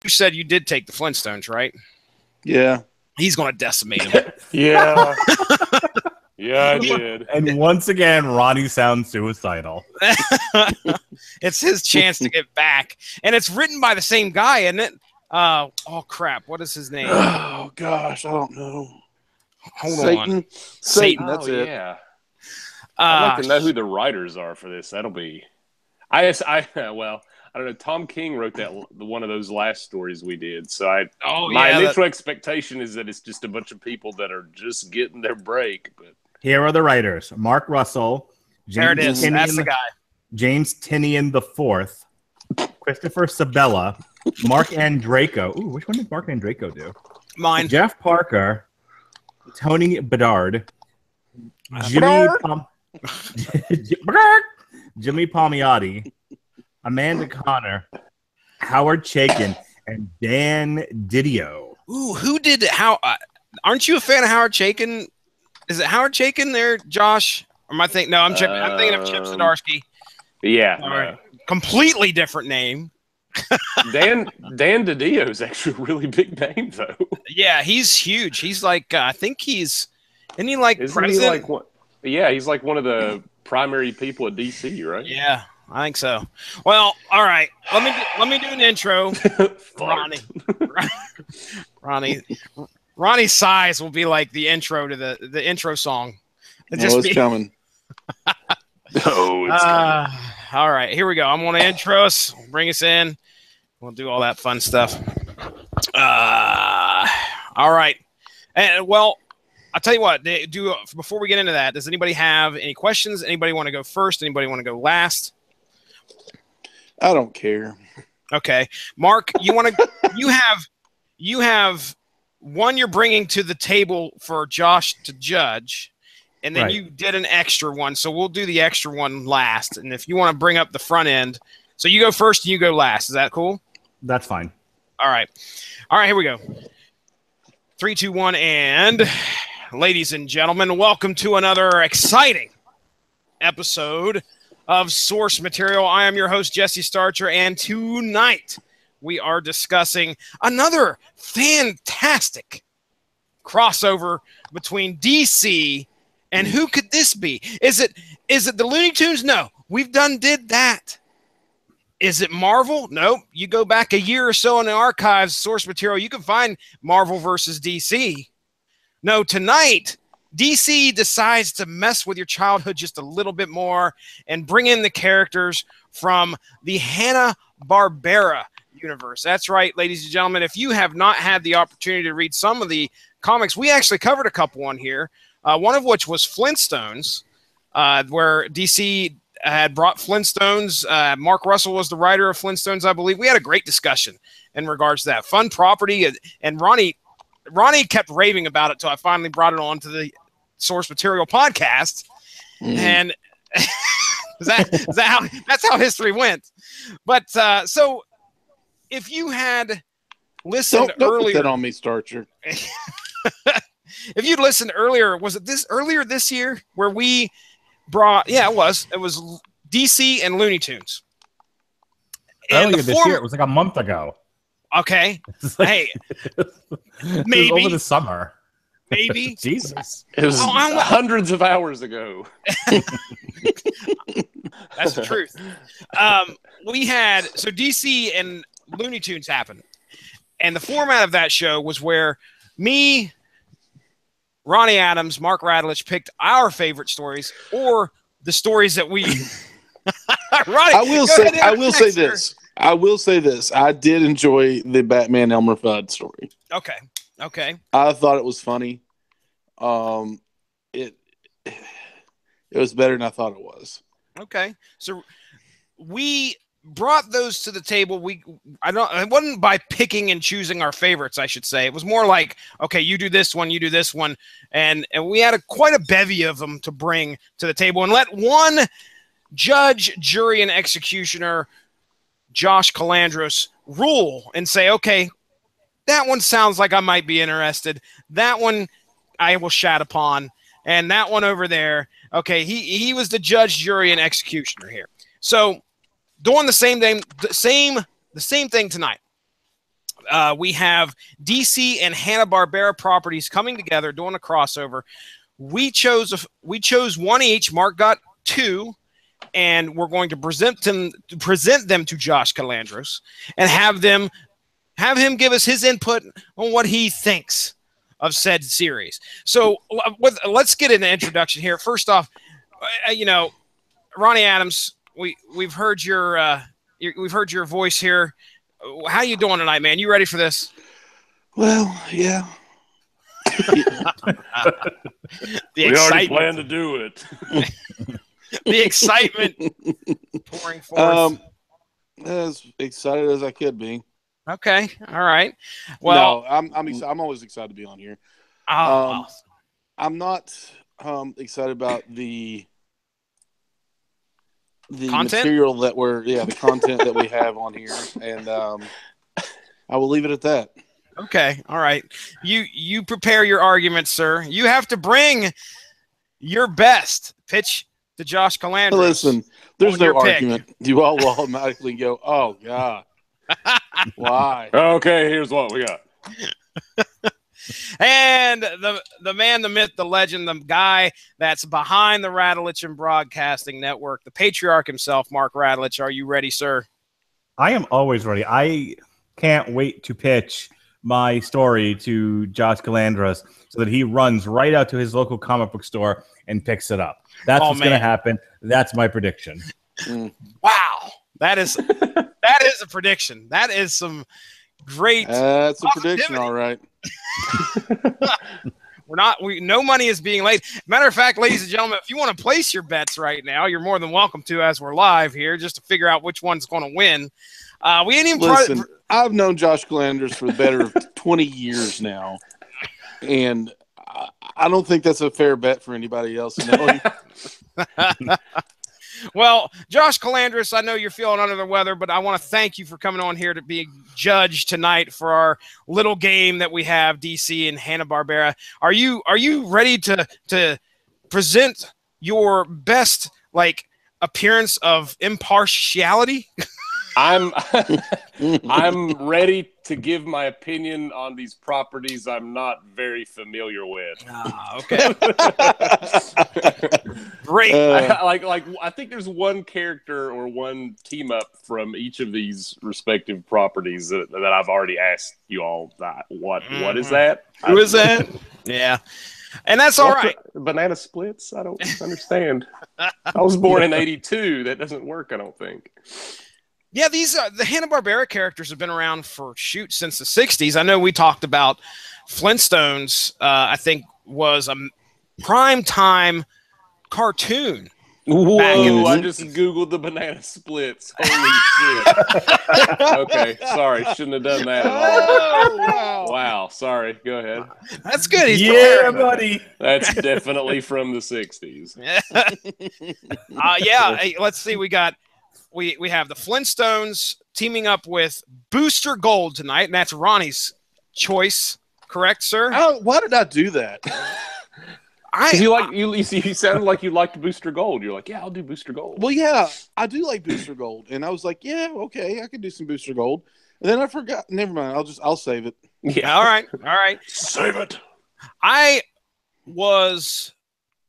you said you did take the Flintstones, right? Yeah. He's going to decimate him. Yeah. Yeah, I did. And once again, Ronnie sounds suicidal. It's his chance to get back. And it's written by the same guy, isn't it? Oh, crap. What is his name? Oh, gosh. I don't know. Hold Satan. on. Satan, that's it. Yeah. I'd like to know who the writers are for this. That'll be... well, I don't know. Tom King wrote that one of those last stories we did. So my initial expectation is that it's just a bunch of people that are just getting their break. But here are the writers: Mark Russell, there it is. That's the guy. James Tinian IV, Christopher Sabella, Mark Andraco. Ooh, which one did Mark Andraco do? Mine. Jeff Parker, Tony Bedard, Jimmy Palmiotti, Amanda Connor, Howard Chaykin, and Dan Didio. Ooh, who did how? Aren't you a fan of Howard Chaykin? Is it Howard Chaykin there, Josh? Or am I thinking? No, I'm thinking of Chip Zdarsky. Yeah, right. Completely different name. Dan Didio is actually a really big name, though. Yeah, he's huge. He's like I think isn't he like Isn't president? He like what? Yeah, he's like one of the primary people at DC, right? Yeah, I think so. Well, all right. Let me do an intro. Ronnie's sighs will be like the intro to the intro song. It's coming. It's coming. All right, here we go. I'm going to intro us, bring us in. We'll do all that fun stuff. All right. And well, I'll tell you what, before we get into that, does anybody have any questions? Anybody want to go first? Anybody want to go last? I don't care. Okay. Mark, you have one you're bringing to the table for Josh to judge, and then you did an extra one, so we'll do the extra one last. And if you want to bring up the front end, so you go first and you go last. Is that cool? That's fine. All right. Here we go. 3, 2, 1, and ladies and gentlemen, welcome to another exciting episode of Source Material. I am your host, Jesse Starcher, and tonight we are discussing another fantastic crossover between DC and who could this be? Is it the Looney Tunes? No, did that. Is it Marvel? Nope. You go back a year or so in the archives, Source Material, you can find Marvel versus DC. No, tonight, DC decides to mess with your childhood just a little bit more and bring in the characters from the Hanna-Barbera universe. That's right, ladies and gentlemen. If you have not had the opportunity to read some of the comics, we actually covered a couple on here, one of which was Flintstones, where DC had brought Flintstones. Mark Russell was the writer of Flintstones, I believe. We had a great discussion in regards to that. Fun property, and Ronnie kept raving about it till I finally brought it on to the Source Material podcast. And that's how history went. But so if you had listened don't earlier, put that on me, Starcher. If you'd listened earlier, was it earlier this year where we brought? Yeah, it was DC and Looney Tunes. Earlier this year, it was like a month ago. Okay. Like, hey, maybe over the summer. Maybe. Jesus. It was hundreds of hours ago. That's the truth. So DC and Looney Tunes happened. And the format of that show was where me, Ronnie Adams, Mark Radulich picked our favorite stories or the stories that we Ronnie, I will say this. I did enjoy the Batman Elmer Fudd story. Okay. I thought it was funny. It was better than I thought it was. Okay. So we brought those to the table. It wasn't by picking and choosing our favorites, I should say. It was more like, okay, you do this one, and we had quite a bevy of them to bring to the table and let one judge, jury, and executioner, Josh Calandros, rule and say, okay, that one sounds like I might be interested. That one I will chat upon. And that one over there, okay, he was the judge, jury, and executioner here. So doing the same thing tonight. We have DC and Hanna-Barbera properties coming together, doing a crossover. We chose one each. Mark got two, and we're going to present them to Josh Calandros and have him give us his input on what he thinks of said series. So let's get an introduction here. First off, Ronnie Adams, we've heard your voice here. How you doing tonight, man? You ready for this? Well, yeah. We already planned to do it. The excitement pouring forth. As excited as I could be. Okay, all right. Well, no, I'm always excited to be on here. I'm not excited about the content? Material that the content that we have on here, and I will leave it at that. Okay, all right. You prepare your argument, sir. You have to bring your best pitch to Josh Calandros. Listen, there's no argument. You all will automatically go, "Oh God, why?" Okay, here's what we got. And the man, the myth, the legend, the guy that's behind the Radulich and Broadcasting Network, the patriarch himself, Mark Radulich. Are you ready, sir? I am always ready. I can't wait to pitch my story to Josh Calandros so that he runs right out to his local comic book store and picks it up. That's what's going to happen. That's my prediction. Wow. That is a prediction. That is some great. That's a prediction, all right. No money is being laid. Matter of fact, ladies and gentlemen, if you want to place your bets right now, you're more than welcome to, as we're live here, just to figure out which one's going to win. We ain't even listen. I've known Josh Calandros for the better of 20 years now, and I don't think that's a fair bet for anybody else knowing. Well, Josh Calandros, I know you're feeling under the weather, but I want to thank you for coming on here to be judged tonight for our little game that we have, DC and Hanna-Barbera. Are you ready to present your best appearance of impartiality? I'm ready to give my opinion on these properties I'm not very familiar with. Okay. Great. I think there's one character or one team up from each of these respective properties that I've already asked you all that. What is that? Who is that? Yeah. And that's all right. Banana splits? I don't understand. I was born in 82. That doesn't work, I don't think. Yeah, the Hanna-Barbera characters have been around since the 60s. I know we talked about Flintstones, I think was a prime time cartoon. Whoa, I just Googled the banana splits. Holy shit. Okay, sorry. Shouldn't have done that at all. Wow, sorry. Go ahead. That's good. Yeah, buddy. That's definitely from the 60s. Yeah, hey, let's see. We have the Flintstones teaming up with Booster Gold tonight, and that's Ronnie's choice. Correct, sir? Why did I do that? You sounded like you liked Booster Gold. You're like, yeah, I'll do Booster Gold. Well, yeah, I do like Booster Gold, and I was like, yeah, okay, I can do some Booster Gold. And then I forgot. Never mind. I'll save it. Yeah. All right. Save it. I was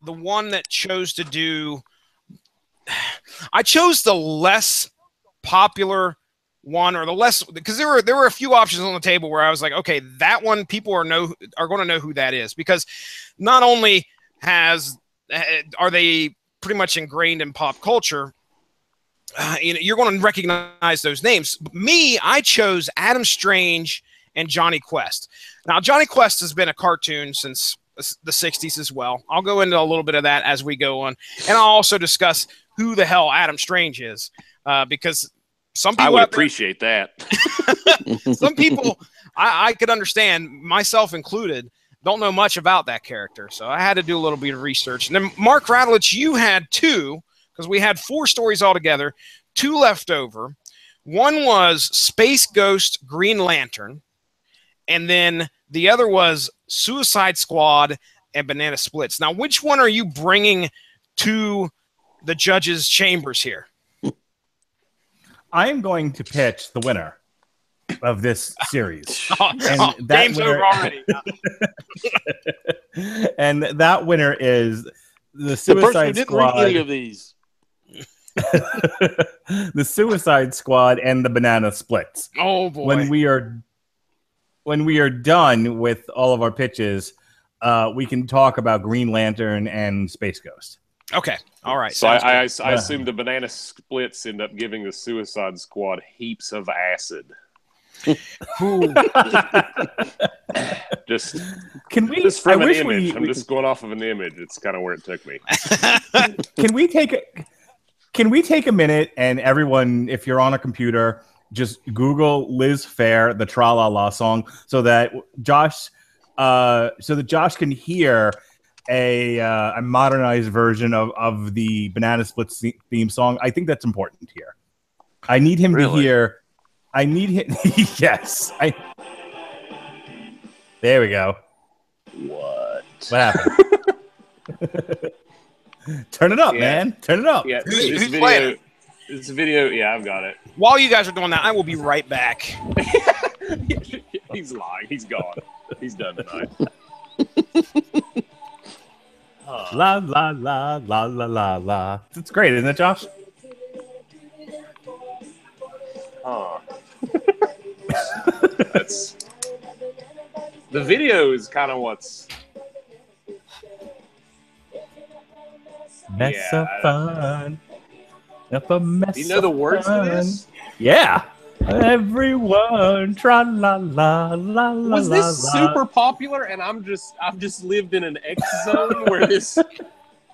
the one that chose to do. I chose the less popular one, or the less, because there were a few options on the table where I was like, okay, that one people are going to know who that is, because not only are they pretty much ingrained in pop culture, you're going to recognize those names. Me, I chose Adam Strange and Johnny Quest. Now, Johnny Quest has been a cartoon since the 60s as well. I'll go into a little bit of that as we go on, and I'll also discuss who the hell Adam Strange is, because some people, I would appreciate that. Some people, I could understand, myself included, don't know much about that character, so I had to do a little bit of research. And then, Mark Radulich, you had two, because we had 4 stories altogether, 2 left over. One was Space Ghost Green Lantern, and then the other was Suicide Squad and Banana Splits. Now, which one are you bringing to the judges' chambers here? I am going to pitch the winner. of this series. Game's over already. And that winner is the person who Suicide didn't Squad. read any of these. The Suicide Squad and the Banana Splits. Oh boy! When we are done with all of our pitches, we can talk about Green Lantern and Space Ghost. Okay, all right. So I assume the Banana Splits end up giving the Suicide Squad heaps of acid. Just can we? Just from an image. I'm just going off of an image. It's kind of where it took me. Can we take a minute and everyone, if you're on a computer, just Google Liz Phair, the Tra La La song, so that Josh can hear a modernized version of the Banana Splits theme song. I think that's important here. I need him to hear. I need him. Yes. There we go. What happened? Turn it up, man. Turn it up. Yeah, who's playing it? This video, yeah, I've got it. While you guys are doing that, I will be right back. He's lying. He's gone. He's done tonight. La la la la la la la. It's great, isn't it, Josh? That's the video is kind of what's mess of fun. Up a mess. Do you know the words to this? Yeah. Everyone, tra la la la la. Was this super popular? And I've just lived in an X zone where this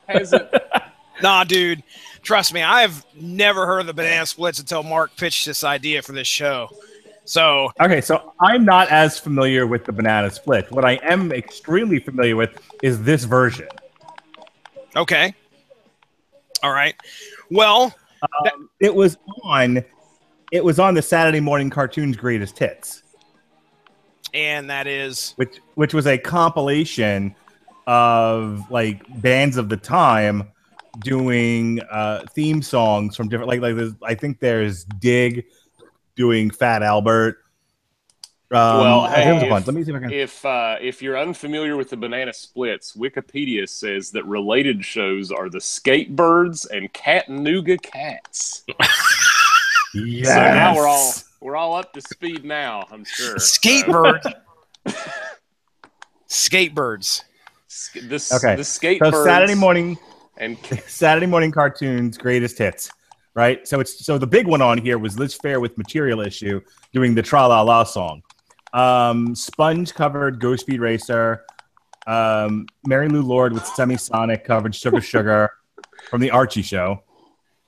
hasn't. Nah, dude. Trust me, I've never heard of the Banana Splits until Mark pitched this idea for this show. So okay, so I'm not as familiar with the Banana Split. What I am extremely familiar with is this version. Okay. All right. Well, it was on the Saturday morning cartoons Greatest Hits. And that is which was a compilation of like bands of the time doing theme songs from different I think there's Dig doing Fat Albert. Well, hey, let me see if I can. If you're unfamiliar with the Banana Splits, Wikipedia says that related shows are the Skatebirds and Cattanooga Cats. Yes. So now we're all up to speed now, I'm sure. Skatebirds. Skatebirds. The Skatebirds. So Saturday morning cartoons Greatest Hits. Right, so the big one on here was Liz Phair with Material Issue doing the Tra La La song. Sponge covered Go Speed Racer. Mary Lou Lord with Semisonic covered Sugar Sugar from the Archie Show.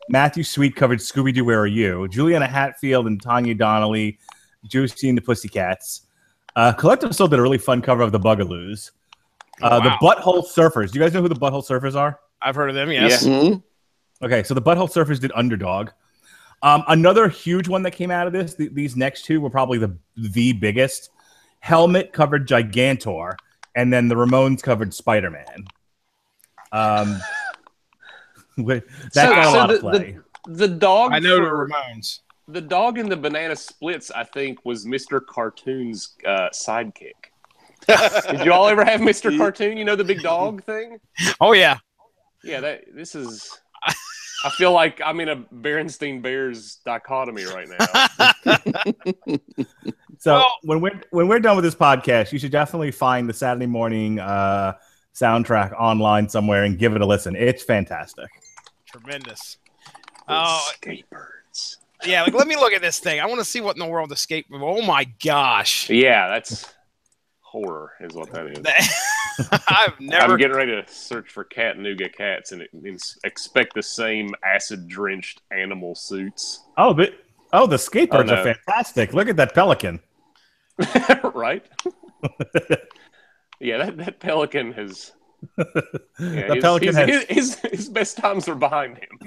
Matthew Sweet covered Scooby Doo Where Are You? Juliana Hatfield and Tanya Donnelly, Josie and the Pussycats. Collective Soul did a really fun cover of the Bugaloos. Wow. The Butthole Surfers. Do you guys know who the Butthole Surfers are? I've heard of them, yes. Yeah. Mm-hmm. Okay, so the Butthole Surfers did Underdog. Another huge one that came out of this, these next two were probably the biggest. Helmet covered Gigantor, and then the Ramones covered Spider-Man. That got a lot of play. The dog. I know the Ramones. The dog in the Banana Splits, I think, was Mr. Cartoon's sidekick. Did you all ever have Mr. Cartoon? You know the big dog thing? Oh, yeah. Yeah, this is... I feel like I'm in a Berenstein Bears dichotomy right now. So when we're done with this podcast, you should definitely find the Saturday morning soundtrack online somewhere and give it a listen. It's fantastic. Tremendous. Skatebirds. Yeah, let me look at this thing. I want to see what in the world the skate. Oh my gosh. Yeah, that's horror is what that is. I've never. I'm getting ready to search for Cattanooga Cats and expect the same acid-drenched animal suits. Oh, the skateboards are fantastic. Look at that pelican. Right? Yeah, that pelican has. Yeah, his best times are behind him.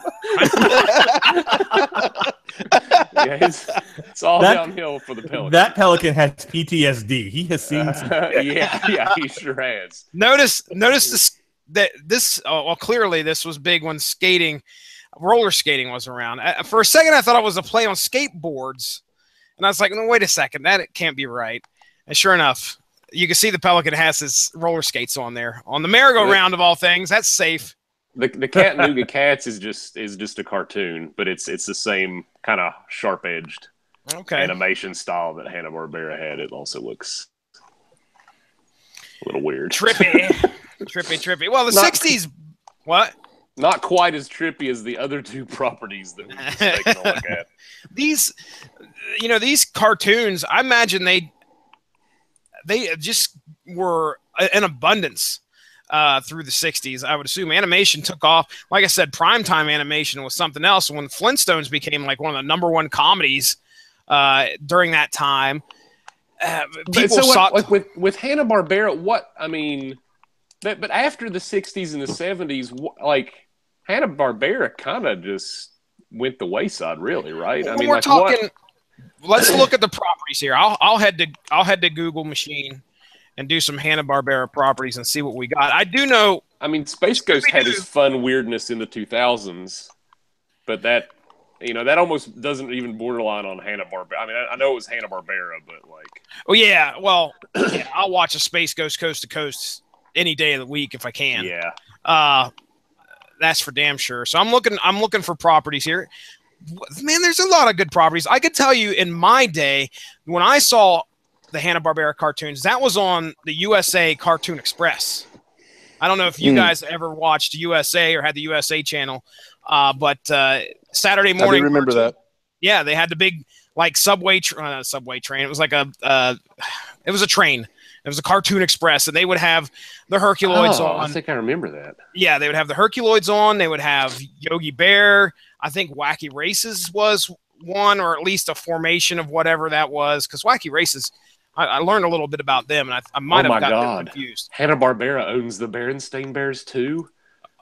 Yeah, it's all downhill for the pelican. That pelican has PTSD. He has seen some yeah, he sure has. Notice this. Clearly this was big when roller skating was around. For a second, I thought it was a play on skateboards, And I was like, no, wait a second, that can't be right. And sure enough, you can see the Pelican has his roller skates on there on the merry-go-round of all things. That's safe. The Chattanooga Cats is just a cartoon, but it's the same kind of sharp-edged animation style that Hanna-Barbera had. It also looks a little weird. Trippy. Well, the 60s, what? Not quite as trippy as the other two properties that we've just taken a look at. These cartoons, I imagine they just were in abundance through the 60s. I would assume animation took off. Like I said, primetime animation was something else. When Flintstones became like one of the number one comedies during that time, people saw with Hanna-Barbera. But after the 60s and the 70s, like Hanna-Barbera kind of just went the wayside, really, right? I mean, we're talking. Let's look at the properties here. I'll head to Google machine and do some Hanna-Barbera properties and see what we got. I do know. I mean, Space Ghost had his fun weirdness in the 2000s, but that almost doesn't even borderline on Hanna-Barbera. I mean, I know it was Hanna-Barbera, but like. Oh yeah, well, yeah, I'll watch a Space Ghost Coast to Coast any day of the week if I can. Yeah. That's for damn sure. So I'm looking for properties here. Man, there's a lot of good properties. I could tell you in my day, when I saw the Hanna-Barbera cartoons, that was on the USA Cartoon Express. I don't know if you guys ever watched USA or had the USA channel, but Saturday morning. I remember that. Yeah, they had the big like subway train. It was like it was a train. It was a Cartoon Express, and they would have the Herculoids on. I think I remember that. Yeah, they would have the Herculoids on. They would have Yogi Bear. I think Wacky Races was one, or at least a formation of whatever that was. Because Wacky Races, I learned a little bit about them, and I might have gotten confused. Hanna-Barbera owns the Berenstain Bears too.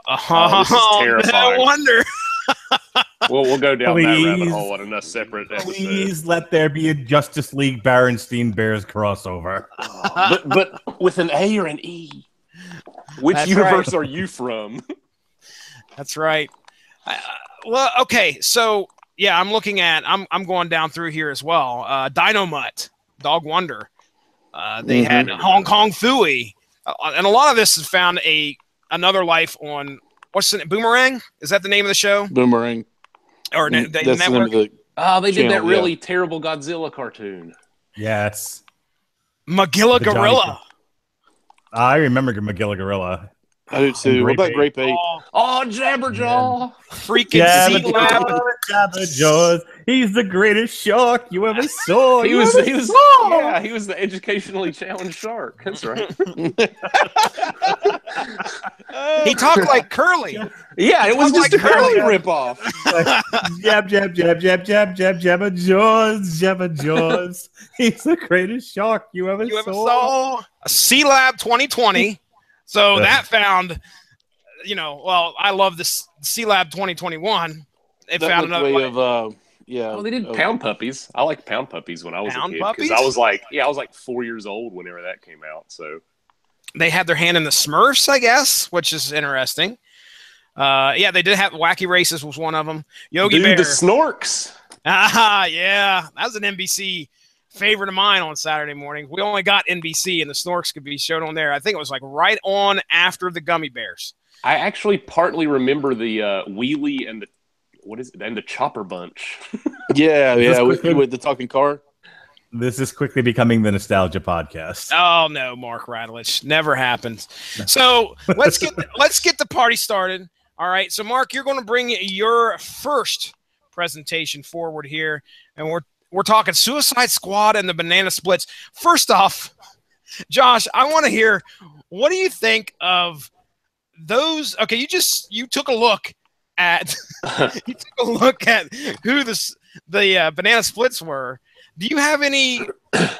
This is terrifying. No wonder. We'll go down that rabbit hole on a separate episode. Please let there be a Justice League Berenstain Bears crossover. But with an A or an E. Which universe are you from? That's right. Well, okay, so yeah, I'm going down through here as well. Dynamut, Dog Wonder. They had Hong Kong Phooey, and a lot of this has found another life on what's the name? Boomerang? Is that the name of the show? Boomerang. Or that's the name of the they did that really terrible Godzilla cartoon. Yeah, it's Magilla Gorilla. I remember Magilla Gorilla. I do too. What about Grape Ape? Oh, Jabberjaw! Freaking Sealab. Jabberjaws. He's the greatest shark you ever saw. He was the educationally challenged shark. That's right. He talked like Curly. Yeah, it was just a Curly ripoff. Jab, jab, jab, jab, jab, jab, Jabberjaws, Jabberjaws. He's the greatest shark you ever saw. Sealab 2020. So that found, I love this Sealab 2021. They found another way of, they did Pound Puppies. I liked Pound Puppies when I was a kid because I was like 4 years old whenever that came out. So they had their hand in the Smurfs, I guess, which is interesting. They did have Wacky Races was one of them. Yogi Bear, the Snorks. Yeah, that was an NBC favorite of mine on Saturday morning. We only got NBC, and the Snorks could be shown on there. I think it was like right on after the Gummy Bears. I actually partly remember the Wheelie and the Chopper Bunch. with the talking car. This is quickly becoming the nostalgia podcast. Oh no, Mark Radulich, never happens. So let's get the party started. All right, so Mark, you're going to bring your first presentation forward here, and we're talking Suicide Squad and the Banana Splits. First off, Josh, I want to hear, what do you think of those? Okay, you took a look at who the Banana Splits were. Do you have any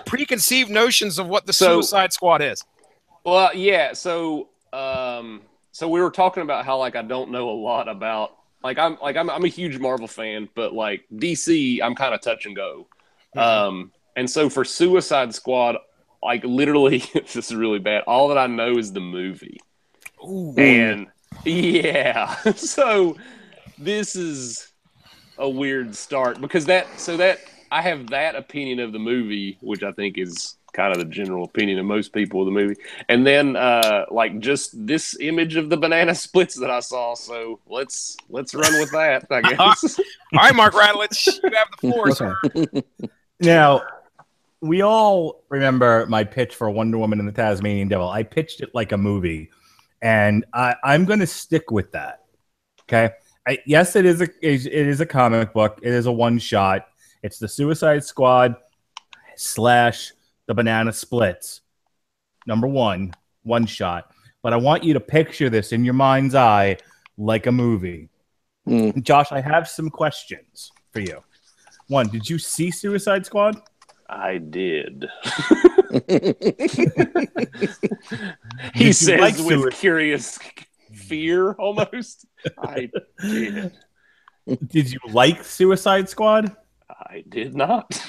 preconceived notions of what the Suicide Squad is? Well, yeah. So we were talking about how I don't know a lot about. I'm a huge Marvel fan, but DC, I'm kind of touch and go. And so for Suicide Squad, literally, this is really bad. All that I know is the movie. Ooh. And so this is a weird start because that I have that opinion of the movie, which I think is kind of the general opinion of most people of the movie, and then like just this image of the banana splits that I saw. So let's run with that, I guess. All right, Mark Radlich, you have the floor, sir. Now, we all remember my pitch for Wonder Woman and the Tasmanian Devil. I pitched it like a movie, and I'm going to stick with that. Okay. Yes, it is a comic book. It is a one shot. It's the Suicide Squad / the Banana Splits. Number one shot. But I want you to picture this in your mind's eye like a movie. Josh, I have some questions for you. One, did you see Suicide Squad? I did. He says with curious fear almost. I did. Did you like Suicide Squad? I did not.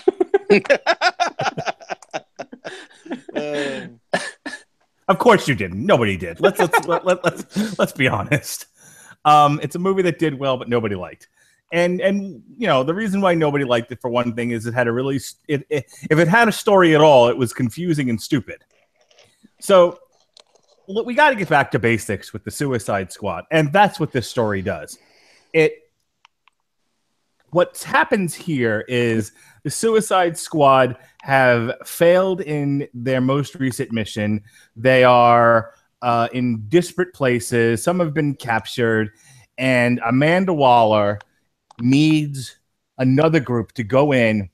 Of course you didn't. Nobody did. Let's be honest. It's a movie that did well, but nobody liked. And you know, the reason why nobody liked it, for one thing, is it had a really if it had a story at all, it was confusing and stupid. So we got to get back to basics with the Suicide Squad, and that's what this story does. What happens here is the Suicide Squad have failed in their most recent mission. They are in disparate places. Some have been captured, and Amanda Waller needs another group to go in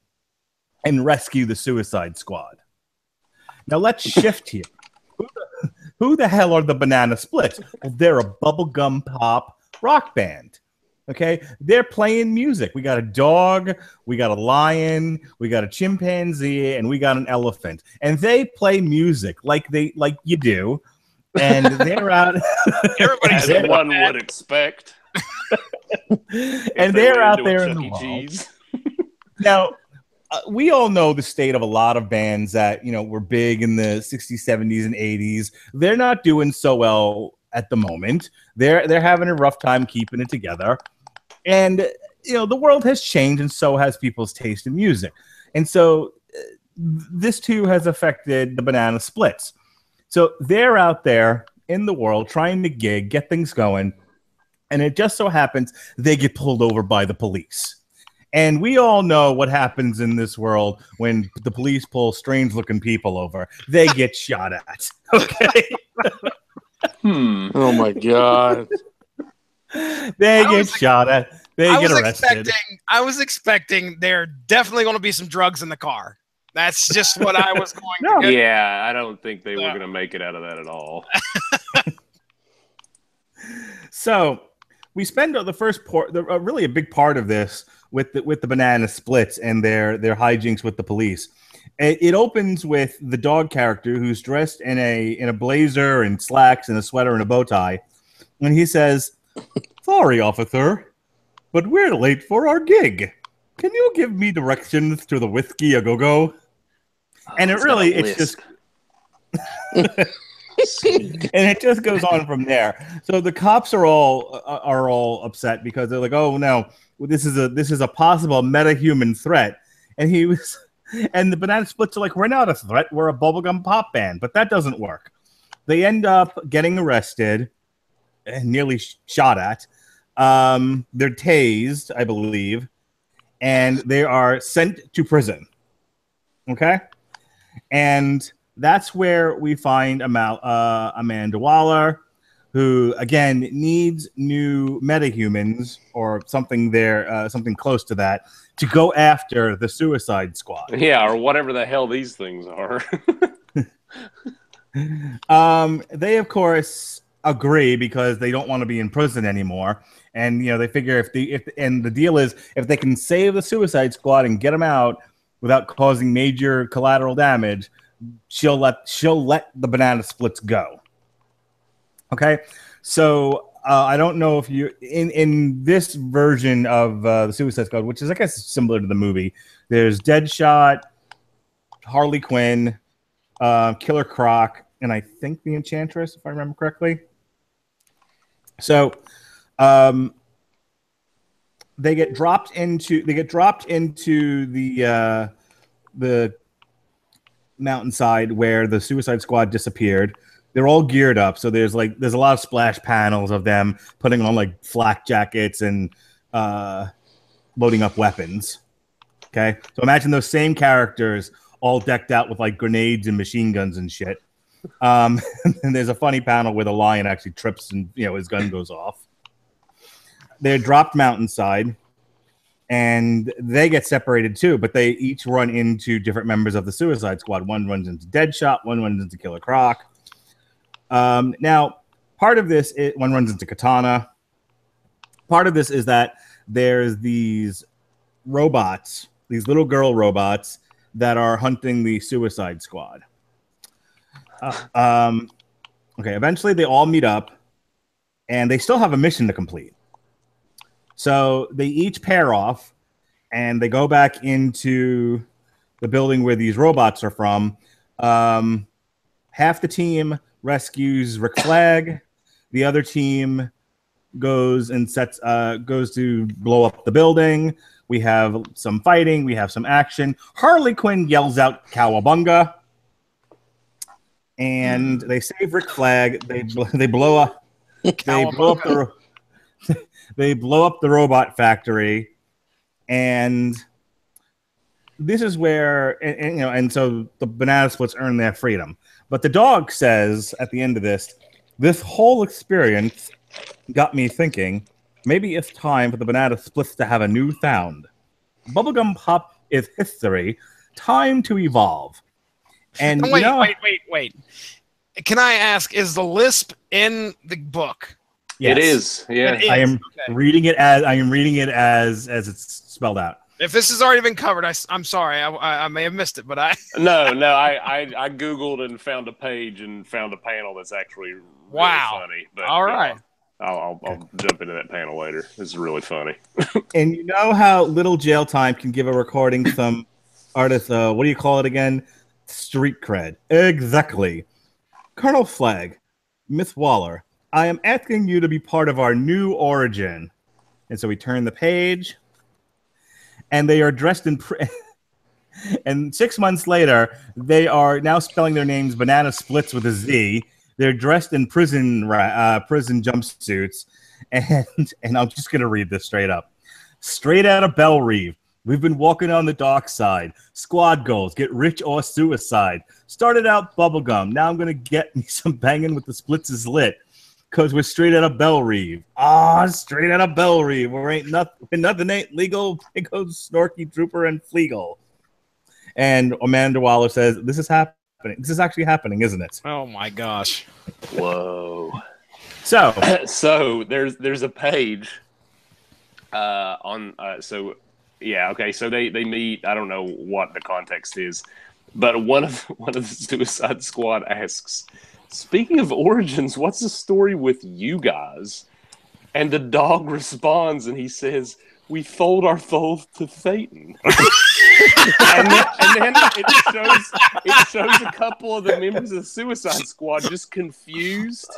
and rescue the Suicide Squad. Now let's shift here. Who the hell are the Banana Splits? Well, they're a bubblegum pop rock band. Okay, they're playing music. We got a dog, we got a lion, we got a chimpanzee, and we got an elephant. And they play music like you do. And they're out. Everybody's as one would expect. And they're out there in the world. Now, we all know the state of a lot of bands that, you know, were big in the 60s, 70s, and 80s. They're not doing so well at the moment. They're having a rough time keeping it together. And, you know, the world has changed, and so has people's taste in music. And so this too has affected the Banana Splits. So they're out there in the world trying to get things going. And it just so happens they get pulled over by the police. And we all know what happens in this world when the police pull strange-looking people over. They get shot at. Okay? Oh, my God. They get shot at. They get arrested. I was expecting there definitely going to be some drugs in the car. That's just what I was going to get. Yeah, I don't think they were going to make it out of that at all. So we spend the first really a big part of this with the Banana Splits and their hijinks with the police. It opens with the dog character who's dressed in a blazer and slacks and a sweater and a bow tie, and he says, "Sorry, officer, but we're late for our gig. Can you give me directions to the Whiskey A Go Go?" And it's just and it just goes on from there. So the cops are all upset because they're like, "Oh no, this is a possible metahuman threat." And the Banana Splits are like, "We're not a threat. We're a bubblegum pop band." But that doesn't work. They end up getting arrested and nearly shot at. They're tased, I believe, and they are sent to prison. Okay? And that's where we find Amanda Waller, who, again, needs new metahumans or something something close to that, to go after the Suicide Squad. Yeah, or whatever the hell these things are. They, of course, agree because they don't want to be in prison anymore. And, you know, they figure and the deal is if they can save the Suicide Squad and get them out without causing major collateral damage, she'll let the Banana Splits go. Okay, so I don't know if you in this version of the Suicide Squad, which is I guess similar to the movie. There's Deadshot, Harley Quinn, Killer Croc, and I think the Enchantress, if I remember correctly. So they get dropped into the mountainside where the Suicide Squad disappeared. They're all geared up, so there's a lot of splash panels of them putting on like flak jackets and loading up weapons. Okay, so imagine those same characters all decked out with like grenades and machine guns and shit. And there's a funny panel where the lion actually trips and his gun goes off. They're dropped mountainside, and they get separated too, but they each run into different members of the Suicide Squad. One runs into Deadshot, one runs into Killer Croc. Now, part of this is one runs into Katana. Part of this is that there's these robots, these little girl robots that are hunting the Suicide Squad. Okay, eventually they all meet up, and they still have a mission to complete. So they each pair off, and they go back into the building where these robots are from. Half the team rescues Rick Flag. The other team goes to blow up the building. We have some fighting. We have some action. Harley Quinn yells out "Cowabunga!" and they save Rick Flag. They blow up. They blow up the robot factory, and this is where and so the Banana Splits earn their freedom. But the dog says at the end of this whole experience got me thinking, maybe it's time for the Banana Splits to have a new sound. Bubblegum Pop is history. Time to evolve. And wait. Can I ask, is the lisp in the book? Yes. It is. Yeah. I am reading it as it's spelled out. If this has already been covered, I'm sorry. I may have missed it, but I I Googled and found a page and found a panel that's actually really funny. But, all right. I'll jump into that panel later. This is really funny. And you know how little jail time can give a recording some artist, what do you call it again? Street cred. Exactly. Colonel Flag, Miss Waller, I am asking you to be part of our new origin. And so we turn the page, and they are dressed in... and 6 months later, they are now spelling their names Banana Splits with a Z. They're dressed in prison jumpsuits. And I'm just going to read this straight up. Straight out of Belle Reve. We've been walking on the dark side. Squad goals, get rich or suicide. Started out bubblegum. Now I'm going to get me some banging with the Splits is lit. Because we're straight out of Belle Reve. Straight out of Belle Reve. Nothing ain't legal. It goes Snorky, Trooper, and Fleagle. And Amanda Waller says, this is happening. This is actually happening, isn't it? Oh, my gosh. Whoa. So there's a page so they meet. I don't know what the context is, but one of the Suicide Squad asks, speaking of origins, what's the story with you guys? And the dog responds and he says, we sold our souls to Satan. and then it shows a couple of the members of the Suicide Squad just confused.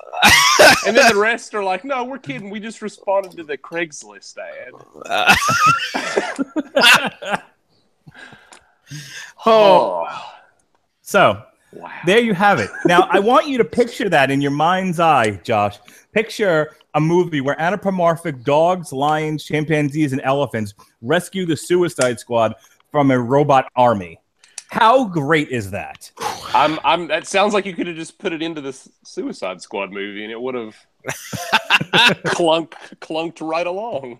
And then the rest are like, no, we're kidding. We just responded to the Craigslist ad. So, wow. There you have it. Now, I want you to picture that in your mind's eye, Josh. Picture a movie where anthropomorphic dogs, lions, chimpanzees, and elephants rescue the Suicide Squad from a robot army. How great is that? That sounds like you could have just put it into the Suicide Squad movie and it would have clunked right along.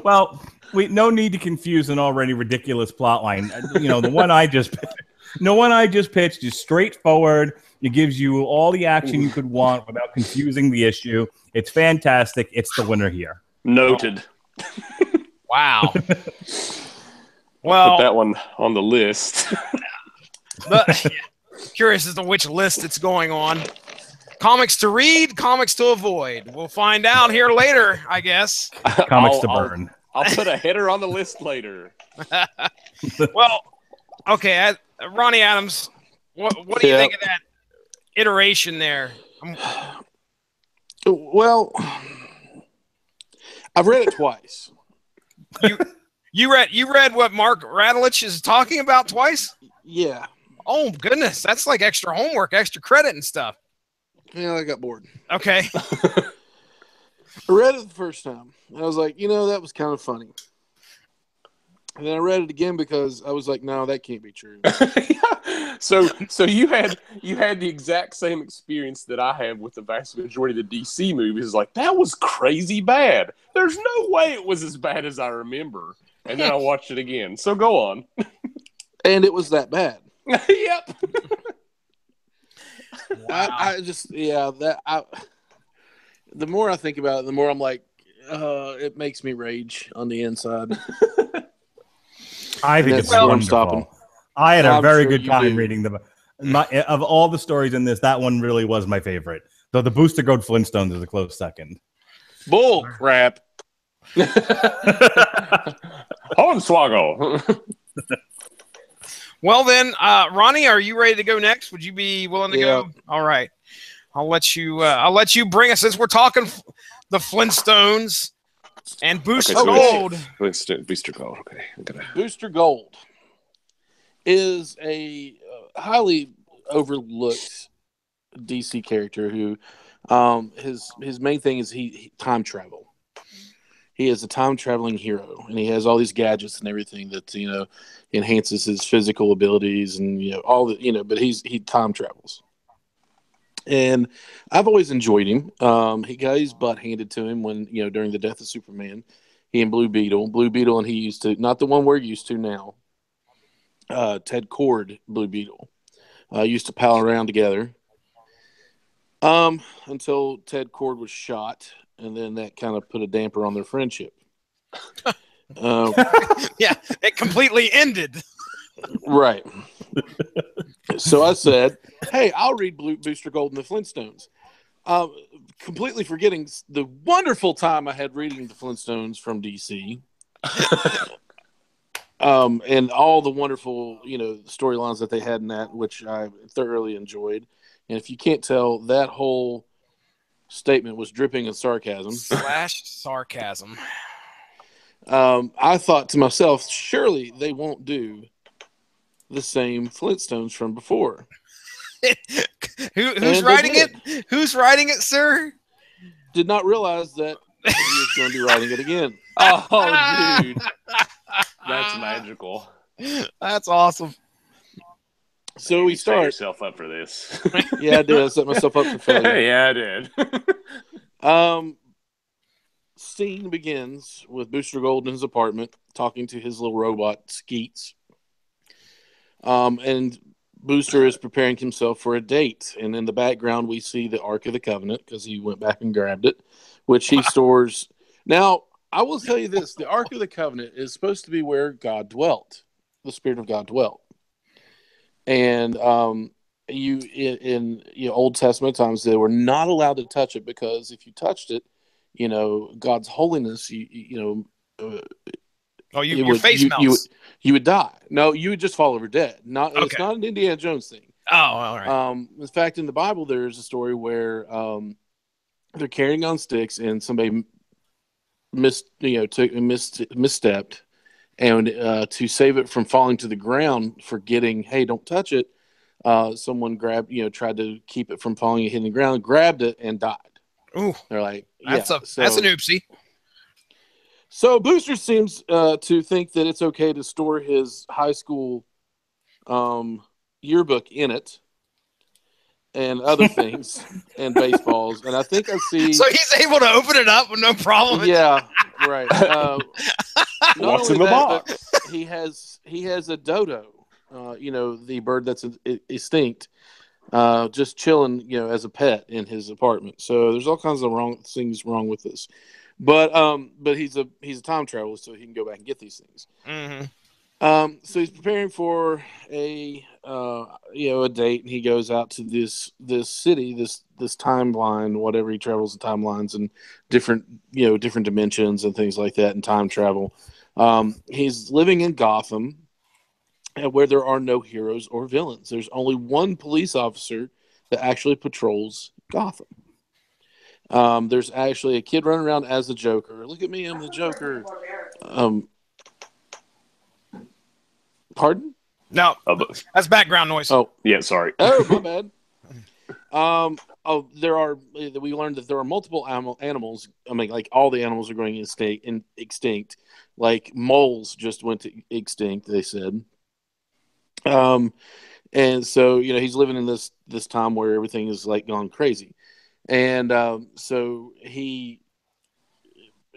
Well, no need to confuse an already ridiculous plotline. The one I just pitched is straightforward. It gives you all the action you could want without confusing the issue. It's fantastic. It's the winner here. Noted. Wow. Well, put that one on the list. But curious as to which list it's going on. Comics to read, comics to avoid. We'll find out here later, I guess. Comics to burn. I'll put a header on the list later. Well, okay, Ronnie Adams, what do you think of that iteration there? Well, I've read it twice. You read what Mark Radulich is talking about twice? Yeah. Oh goodness, that's like extra homework, extra credit and stuff. Yeah, I got bored. Okay. I read it the first time. I was like, that was kind of funny. And then I read it again because I was like, no, that can't be true. So you had the exact same experience that I had with the vast majority of the DC movies. Like, that was crazy bad. There's no way it was as bad as I remember. And then I watched it again. So go on. And it was that bad. Yep. Wow. I just the more I think about it, the more I'm like, it makes me rage on the inside. I think it's wonderful. I had a very good time reading them. Of all the stories in this, that one really was my favorite. Though the Booster Gold Flintstones is a close second. Bull crap. Hornswoggle. Well then, Ronnie, are you ready to go next? Would you be willing to go? All right. I'll let you bring us, since we're talking the Flintstones and Booster Gold. Booster Gold. Okay. Booster Gold is a highly overlooked DC character who his main thing is he time travel. He is a time traveling hero, and he has all these gadgets and everything that enhances his physical abilities and all the but he time travels. And I've always enjoyed him. He got his butt handed to him when during the death of Superman. He and Blue Beetle, and he used to, not the one we're used to now. Ted Kord, Blue Beetle, used to pal around together. Until Ted Kord was shot, and then that kind of put a damper on their friendship. Yeah, it completely ended. Right. So I said, hey, I'll read Booster Gold and the Flintstones. Completely forgetting the wonderful time I had reading the Flintstones from DC. And all the wonderful, storylines that they had in that, which I thoroughly enjoyed. And if you can't tell, that whole statement was dripping in sarcasm. /sarcasm. I thought to myself, surely they won't do the same Flintstones from before. Who's writing it? Who's writing it, sir? Did not realize that he was going to be writing it again. Oh, dude. That's magical. That's awesome. So we start. Set yourself up for this. Yeah, I did. I set myself up for failure. Yeah, I did. Scene begins with Booster Gold in his apartment talking to his little robot Skeets. And Booster is preparing himself for a date. And in the background, we see the Ark of the Covenant because he went back and grabbed it, which he stores. Now, I will tell you this. The Ark of the Covenant is supposed to be where God dwelt. The Spirit of God dwelt. And in Old Testament times, they were not allowed to touch it because if you touched it, God's holiness, your face melts. You would die. No, you would just fall over dead. It's not an Indiana Jones thing. Oh, all right. In fact, in the Bible, there's a story where they're carrying on sticks and somebody misstepped, and to save it from falling to the ground, forgetting, hey, don't touch it. Someone tried to keep it from falling and hitting the ground, grabbed it, and died. Ooh, they're like, that's an oopsie. So Booster seems to think that it's okay to store his high school yearbook in it and other things and baseballs. And I think I see. So he's able to open it up with no problem. Yeah, right. What's in the box? He has a dodo. The bird that's extinct. Just chilling, as a pet in his apartment. So there's all kinds of things wrong with this, but he's a time traveler, so he can go back and get these things. Mm-hmm. So he's preparing for a date, and he goes out to this city, this timeline, whatever. He travels in timelines and different dimensions and things like that, and time travel. He's living in Gotham, where there are no heroes or villains. There's only one police officer that actually patrols Gotham. There's actually a kid running around as the Joker. Look at me, I'm the Joker. Pardon? No, that's background noise. Oh, yeah, sorry. Oh, my bad. We learned that there are multiple animals. I mean, like all the animals are going extinct. Like moles just went to extinct, they said. And so, he's living in this time where everything is like gone crazy. And so he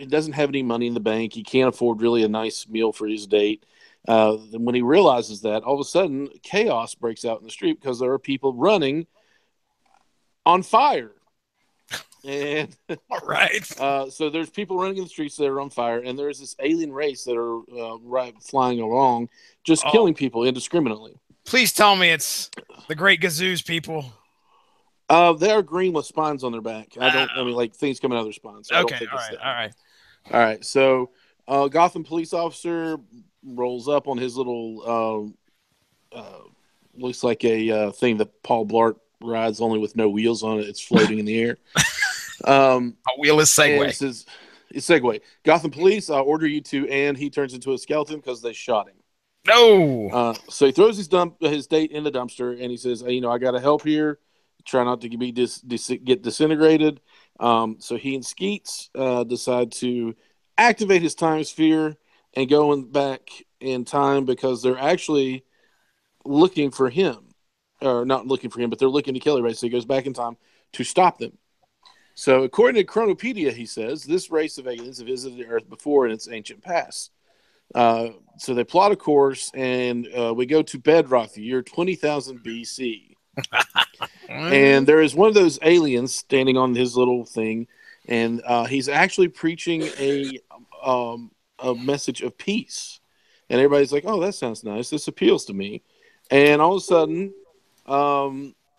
doesn't have any money in the bank. He can't afford really a nice meal for his date. Then when he realizes that, all of a sudden chaos breaks out in the street because there are people running on fire. And all right. So there's people running in the streets that are on fire, and there's this alien race that are flying along, just killing people indiscriminately. Please tell me it's the Great Gazoos people. They are green with spines on their back. Like things coming out of their spines. So okay, I don't think all right. So, Gotham police officer rolls up on his little, looks like a thing that Paul Blart rides, only with no wheels on it. It's floating in the air. A wheelless Segway. It's Segway. Gotham police order you to, and he turns into a skeleton because they shot him. No. So he throws his date in the dumpster, and he says, I got to help here. Try not to get disintegrated. So he and Skeets decide to activate his time sphere and go back in time because they're actually looking for him. Or not looking for him, but they're looking to kill everybody. So he goes back in time to stop them. So according to Chronopedia, he says, this race of aliens have visited the Earth before in its ancient past. So they plot a course, and we go to Bedrock, the year 20,000 BC. And there is one of those aliens standing on his little thing, and he's actually preaching a message of peace. And everybody's like, oh, that sounds nice. This appeals to me. And all of a sudden,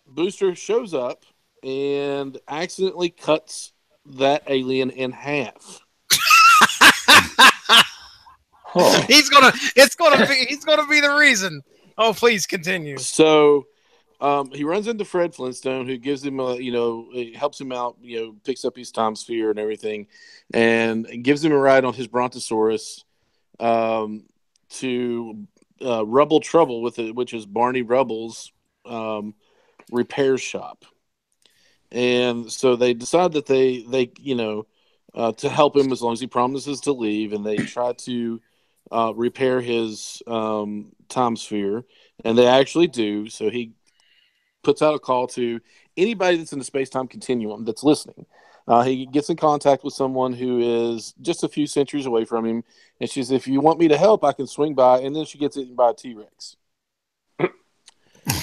Booster shows up and accidentally cuts that alien in half. He's gonna be the reason. Oh, please continue. So he runs into Fred Flintstone, who gives him helps him out, picks up his time sphere and everything, and gives him a ride on his Brontosaurus to Rubble Trouble with it, which is Barney Rubble's repair shop. And so they decide that they to help him as long as he promises to leave, and they try to repair his time sphere, and they actually do. So he puts out a call to anybody that's in the space-time continuum that's listening. He gets in contact with someone who is just a few centuries away from him, and she says, if you want me to help, I can swing by, and then she gets eaten by a T-Rex.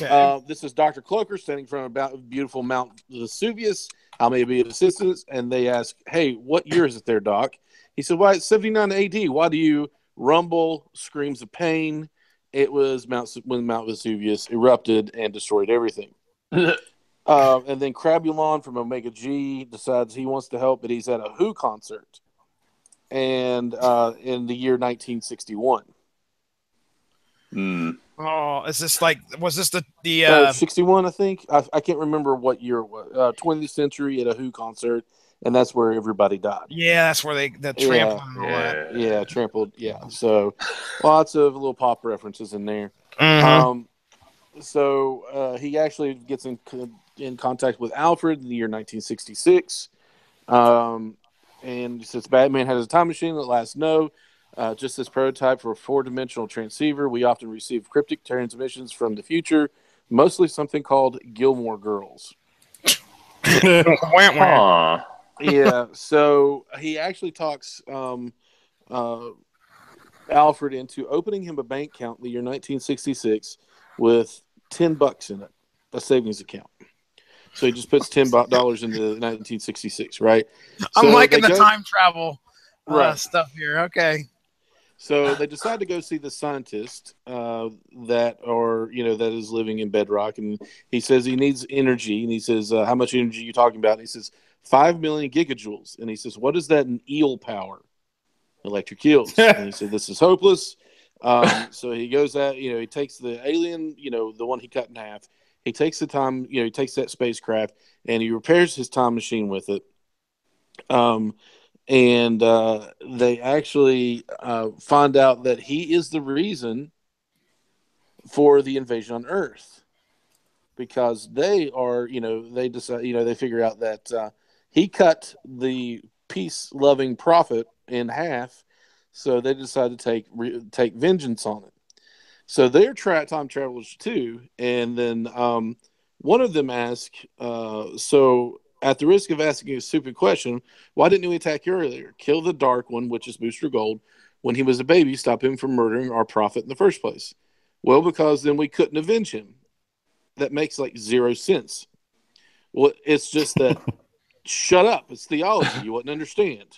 Okay. This is Dr. Cloaker standing in front of beautiful Mount Vesuvius. How may I be of assistance? And they ask, hey, what year is it there, Doc? He said, well, it's 79 AD. Why do you rumble, screams of pain? It was when Mount Vesuvius erupted and destroyed everything. And then Crabulon from Omega G decides he wants to help, but he's at a Who concert, and in the year 1961. Oh, is this was this the 61? I think I can't remember what year it was. 20th century at a Who concert, and that's where everybody died. Yeah, that's where they trampled. Yeah, trampled. Yeah, so lots of little pop references in there. Mm-hmm. So he actually gets in contact with Alfred in the year 1966, and he says Batman has a time machine that lasts just this prototype for a 4-dimensional transceiver. We often receive cryptic transmissions from the future, mostly something called Gilmore Girls. Yeah, so he actually talks Alfred into opening him a bank account in the year 1966 with $10 in it, a savings account. So he just puts $10 into 1966, right? I'm so liking the time travel stuff here. Okay. So they decide to go see the scientist that is living in Bedrock, and he says he needs energy, and he says, "How much energy are you talking about?" And he says, 5 million gigajoules, and he says, "What is that in eel power?" Electric eels. And he said, "This is hopeless." So he goes out, he takes the alien, the one he cut in half. He takes the time, he takes that spacecraft, and he repairs his time machine with it. And they actually find out that he is the reason for the invasion on Earth, because they are, they decide, they figure out that he cut the peace-loving prophet in half, so they decide to take vengeance on it. So they're time travelers too, and then one of them asks, so at the risk of asking a stupid question, why didn't we attack you earlier? Kill the Dark One, which is Booster Gold, when he was a baby, stop him from murdering our prophet in the first place. Well, because then we couldn't avenge him. That makes like zero sense. Well, it's just that, shut up, it's theology, you wouldn't understand.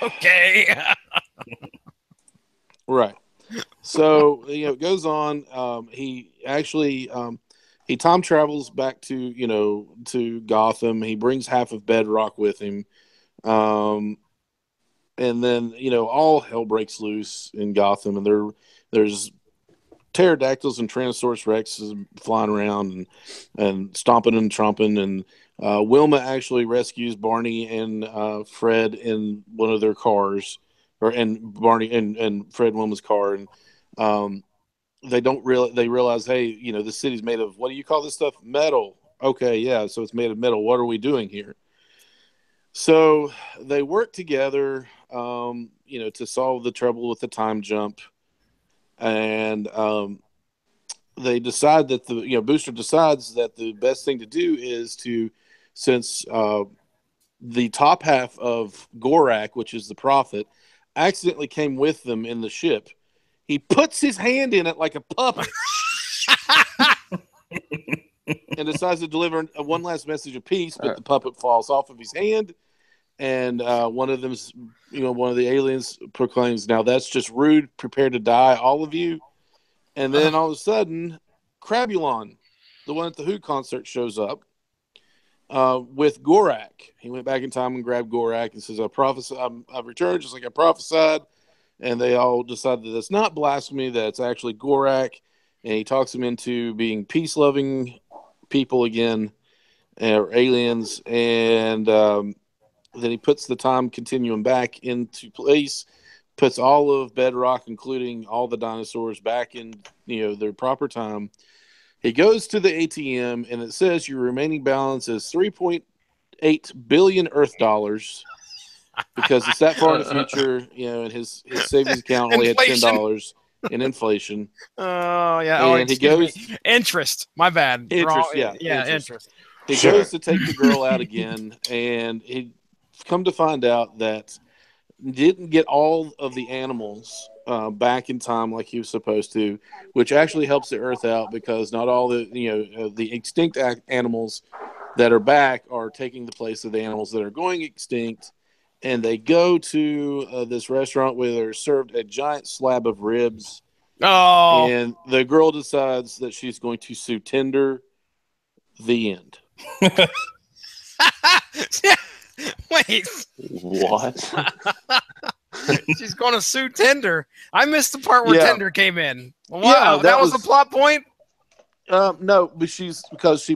Okay. Right. So, it goes on. He actually... he time travels back to Gotham. He brings half of Bedrock with him. And then, all hell breaks loose in Gotham, and there's pterodactyls and Tyrannosaurus Rexes flying around and stomping and tromping. And Wilma actually rescues Barney and Fred in one of their cars, and Barney and Fred and Wilma's car. And they realize, hey, the city's made of, what do you call this stuff? Metal. Okay, yeah, so it's made of metal. What are we doing here? So they work together, to solve the trouble with the time jump. And they decide that Booster decides that the best thing to do is since the top half of Gorak, which is the prophet, accidentally came with them in the ship, he puts his hand in it like a puppet and decides to deliver one last message of peace, but the puppet falls off of his hand. And one of the aliens proclaims, "Now that's just rude. Prepare to die, all of you." And then all of a sudden, Crabulon, the one at the Who concert, shows up with Gorak. He went back in time and grabbed Gorak and says, I've returned just like I prophesied. And they all decide that it's not blasphemy, that it's actually Gorak. And he talks them into being peace-loving people again, or aliens. And then he puts the time continuum back into place, puts all of Bedrock, including all the dinosaurs, back in their proper time. He goes to the ATM, and it says your remaining balance is 3.8 billion Earth dollars. Because it's that far in the future, and his savings account only had $10 in inflation. Oh yeah, and he goes interest. My bad. Interest, interest. He goes to take the girl out again, and he come to find out that didn't get all of the animals back in time like he was supposed to, which actually helps the Earth out, because not all the the extinct animals that are back are taking the place of the animals that are going extinct. And they go to this restaurant where they're served a giant slab of ribs. Oh. And the girl decides that she's going to sue Tinder. The end. Wait. What? She's going to sue Tinder. I missed the part where Tinder came in. Wow, yeah, that was the plot point? No, but because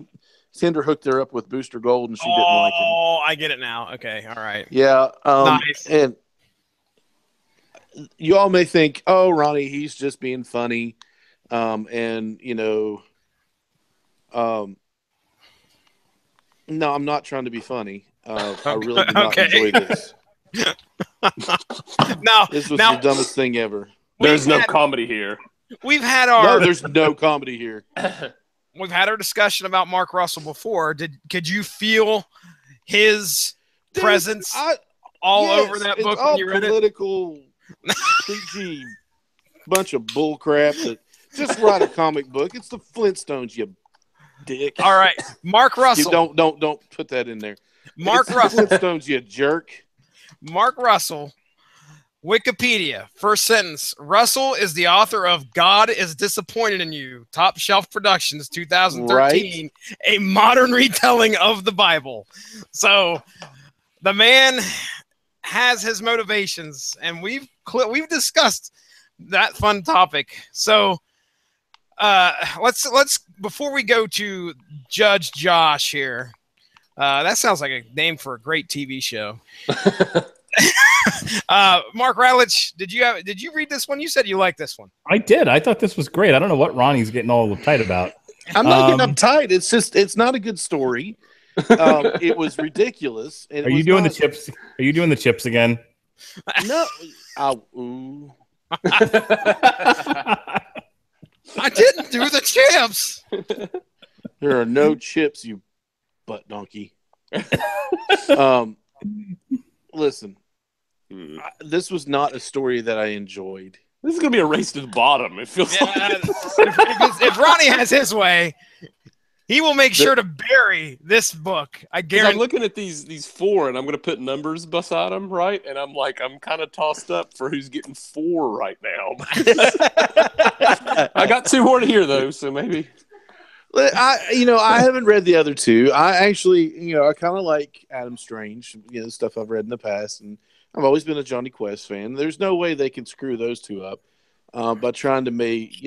Tinder hooked her up with Booster Gold, and she didn't like him. Oh, I get it now. Okay, all right. Yeah. Nice. And you all may think, oh, Ronnie, he's just being funny. No, I'm not trying to be funny. I really did not enjoy this. This was the dumbest thing ever. There's no comedy here. We've had our... No, there's no comedy here. We've had our discussion about Mark Russell before. Could you feel his presence over that book when you read it? Political, preachy bunch of bull crap. That just write a comic book. It's the Flintstones, you dick. All right, Mark Russell. Don't put that in there. Mark Russell. Flintstones, you jerk. Mark Russell. Wikipedia, first sentence. Russell is the author of God is Disappointed in You, Top Shelf Productions, 2013, right. A modern retelling of the Bible. So the man has his motivations, and we've discussed that fun topic. So let's before we go to Judge Josh here, That sounds like a name for a great TV show. Mark Rowledge, did you read this one? You said you liked this one. I did. I thought this was great. I don't know what Ronnie's getting all uptight about. I'm not getting uptight. It's just it's not a good story. It was ridiculous. Are you doing the chips? Are you doing the chips again? No. Ooh. I didn't do the chips. There are no chips, you butt donkey. Listen, this was not a story that I enjoyed. This is going to be a race to the bottom. It feels like. If Ronnie has his way, he will make sure to bury this book. I guarantee. I'm looking at these 4, and I'm going to put numbers beside them, right? And I'm kind of tossed up for who's getting 4 right now. I got 2 more to hear, though, so maybe. I haven't read the other 2. I actually, I kind of like Adam Strange, stuff I've read in the past, and I've always been a Johnny Quest fan. There's no way they can screw those 2 up by trying to make,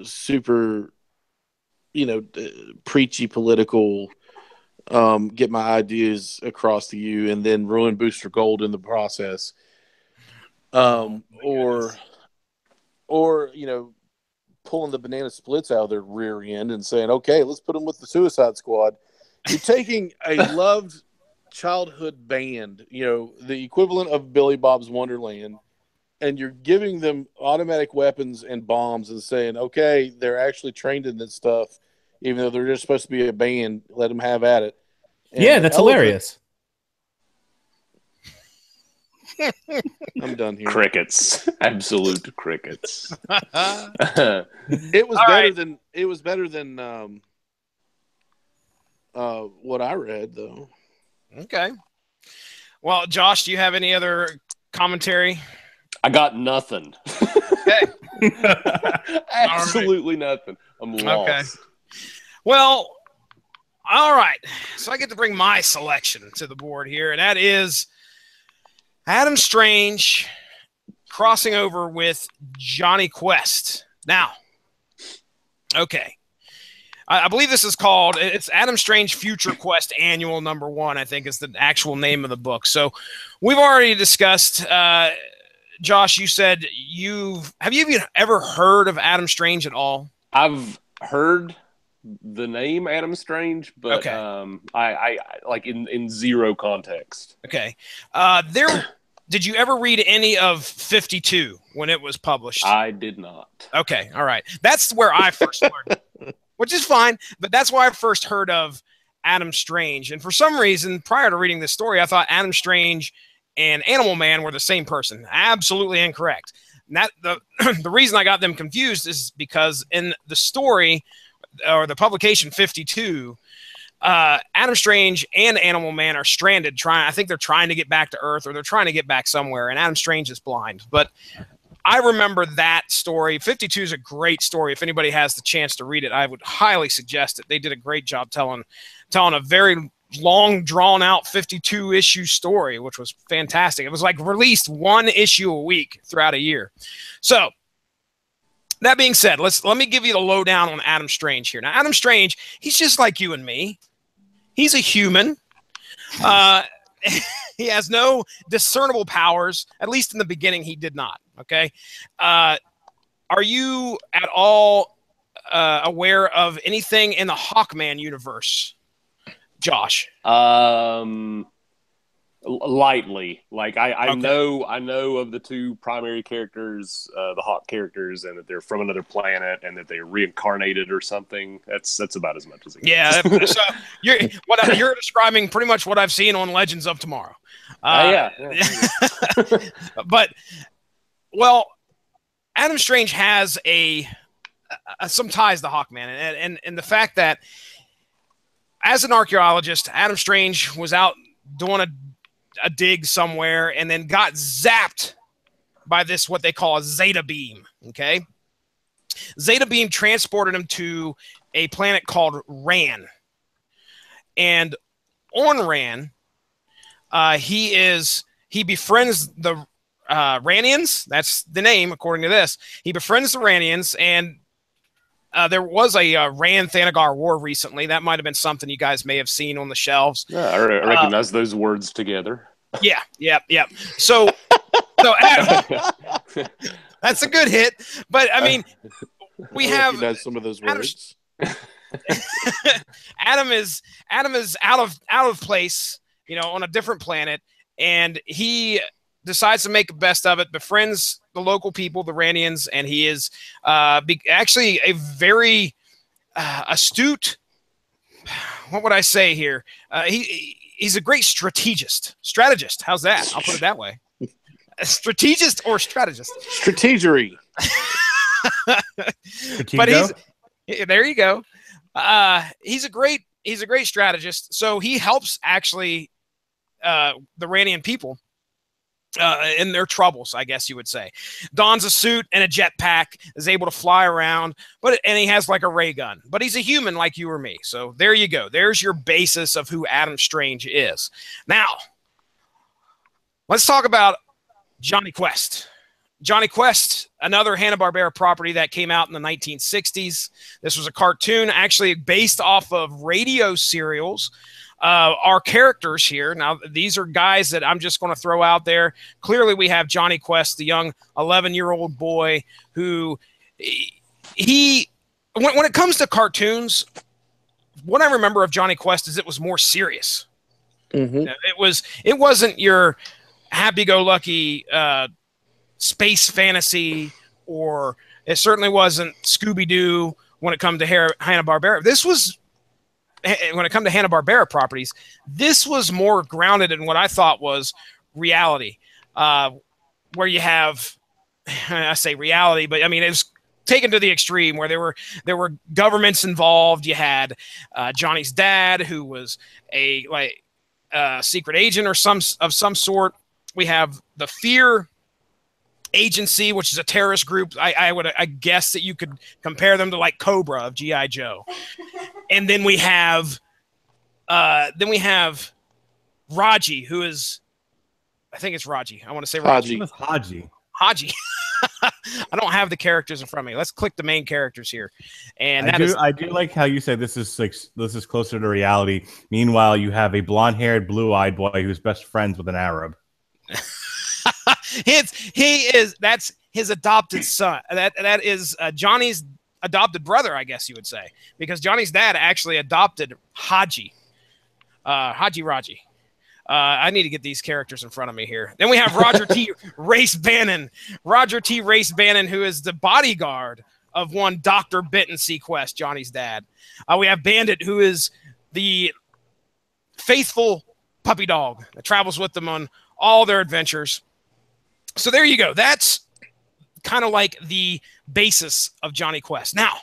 super, preachy political, get my ideas across to you and then ruin Booster Gold in the process. Or pulling the banana splits out of their rear end and saying, okay, let's put them with the Suicide Squad. You're taking a loved childhood band, the equivalent of Billy Bob's Wonderland, and you're giving them automatic weapons and bombs and saying, okay, they're actually trained in this stuff, even though they're just supposed to be a band. Let them have at it. And yeah, that's hilarious. I'm done here. Crickets, absolute crickets. It was better than what I read, though. Okay. Well, Josh, do you have any other commentary? I got nothing. Okay. Absolutely nothing. I'm lost. Okay. Well, all right. So I get to bring my selection to the board here, and that is Adam Strange crossing over with Johnny Quest. Now, okay. I believe this is called, it's Adam Strange Future Quest Annual #1, I think is the actual name of the book. So we've already discussed, Josh, you said have you even ever heard of Adam Strange at all? I've heard the name Adam Strange, but okay. I like in zero context. Okay. Did you ever read any of 52 when it was published? I did not. Okay. All right. That's where I first learned it, which is fine, but that's why I first heard of Adam Strange. And for some reason, prior to reading this story, I thought Adam Strange and Animal Man were the same person. Absolutely incorrect. And the reason I got them confused is because in the story or the publication 52, Adam Strange and Animal Man are stranded. I think they're trying to get back to Earth, or they're trying to get back somewhere, and Adam Strange is blind. But I remember that story. 52 is a great story. If anybody has the chance to read it, I would highly suggest it. They did a great job telling a very long, drawn-out 52-issue story, which was fantastic. It was like released 1 issue a week throughout a year. So that being said, let me give you the lowdown on Adam Strange here. Now, Adam Strange, he's just like you and me. He's a human. He has no discernible powers. At least in the beginning, he did not. Okay. Are you at all aware of anything in the Hawkman universe, Josh? Lightly, like I Okay. know of the 2 primary characters, the Hawk characters, and that they're from another planet and that they're reincarnated or something. That's about as much as it gets. Yeah. So you're describing pretty much what I've seen on Legends of Tomorrow. Yeah. But well, Adam Strange has some ties to Hawkman, and the fact that as an archaeologist, Adam Strange was out doing a dig somewhere and then got zapped by this, what they call a Zeta beam. Okay. Zeta beam transported him to a planet called Ran. And on Ran, he befriends the Ranians. That's the name, according to this. He befriends the Ranians, and There was a Rand Thanagar War recently. That might have been something you guys may have seen on the shelves. Yeah, I recognize those words together. Yeah. So Adam, that's a good hit. But I mean, we have some of those words. Adam is out of place, on a different planet, and he decides to make the best of it, befriends the local people, the Randians, and he is actually a very astute, what would I say here? He's a great strategist. How's that? I'll put it that way. A strategist or strategist? Strategery. But there you go. He's a great strategist. So he helps actually the Randian people in their troubles, I guess you would say. Dons a suit and a jetpack, is able to fly around, and he has like a ray gun. But he's a human like you or me. So there you go. There's your basis of who Adam Strange is. Now, let's talk about Johnny Quest. Johnny Quest, another Hanna-Barbera property that came out in the 1960s. This was a cartoon actually based off of radio serials. Our characters here, now these are guys that I'm just going to throw out there. Clearly we have Johnny Quest, the young 11-year-old boy who when it comes to cartoons, what I remember of Johnny Quest is it was more serious. Mm-hmm. It wasn't your happy-go-lucky space fantasy, or it certainly wasn't Scooby-Doo when it comes to Hanna-Barbera. When it comes to Hanna-Barbera properties, this was more grounded in what I thought was reality, where you have, I say reality, but I mean, it was taken to the extreme where there were governments involved. You had Johnny's dad, who was a secret agent or some sort. We have the Fear Agency, which is a terrorist group. I guess that you could compare them to like Cobra of G.I. Joe. And then we have Raji, who is, I think it's Raji. I want to say Raji. Haji. I don't have the characters in front of me. Let's click the main characters here. And I do like how you say this is closer to reality. Meanwhile, you have a blonde-haired, blue-eyed boy who's best friends with an Arab. That's his adopted son. That is Johnny's adopted brother, I guess you would say, because Johnny's dad actually adopted Haji Raji. I need to get these characters in front of me here. Then we have Roger T. Race Bannon, who is the bodyguard of one Dr. Benton C. Quest, Johnny's dad. We have Bandit, who is the faithful puppy dog that travels with them on all their adventures. So there you go. That's kind of like the basis of Johnny Quest. Now,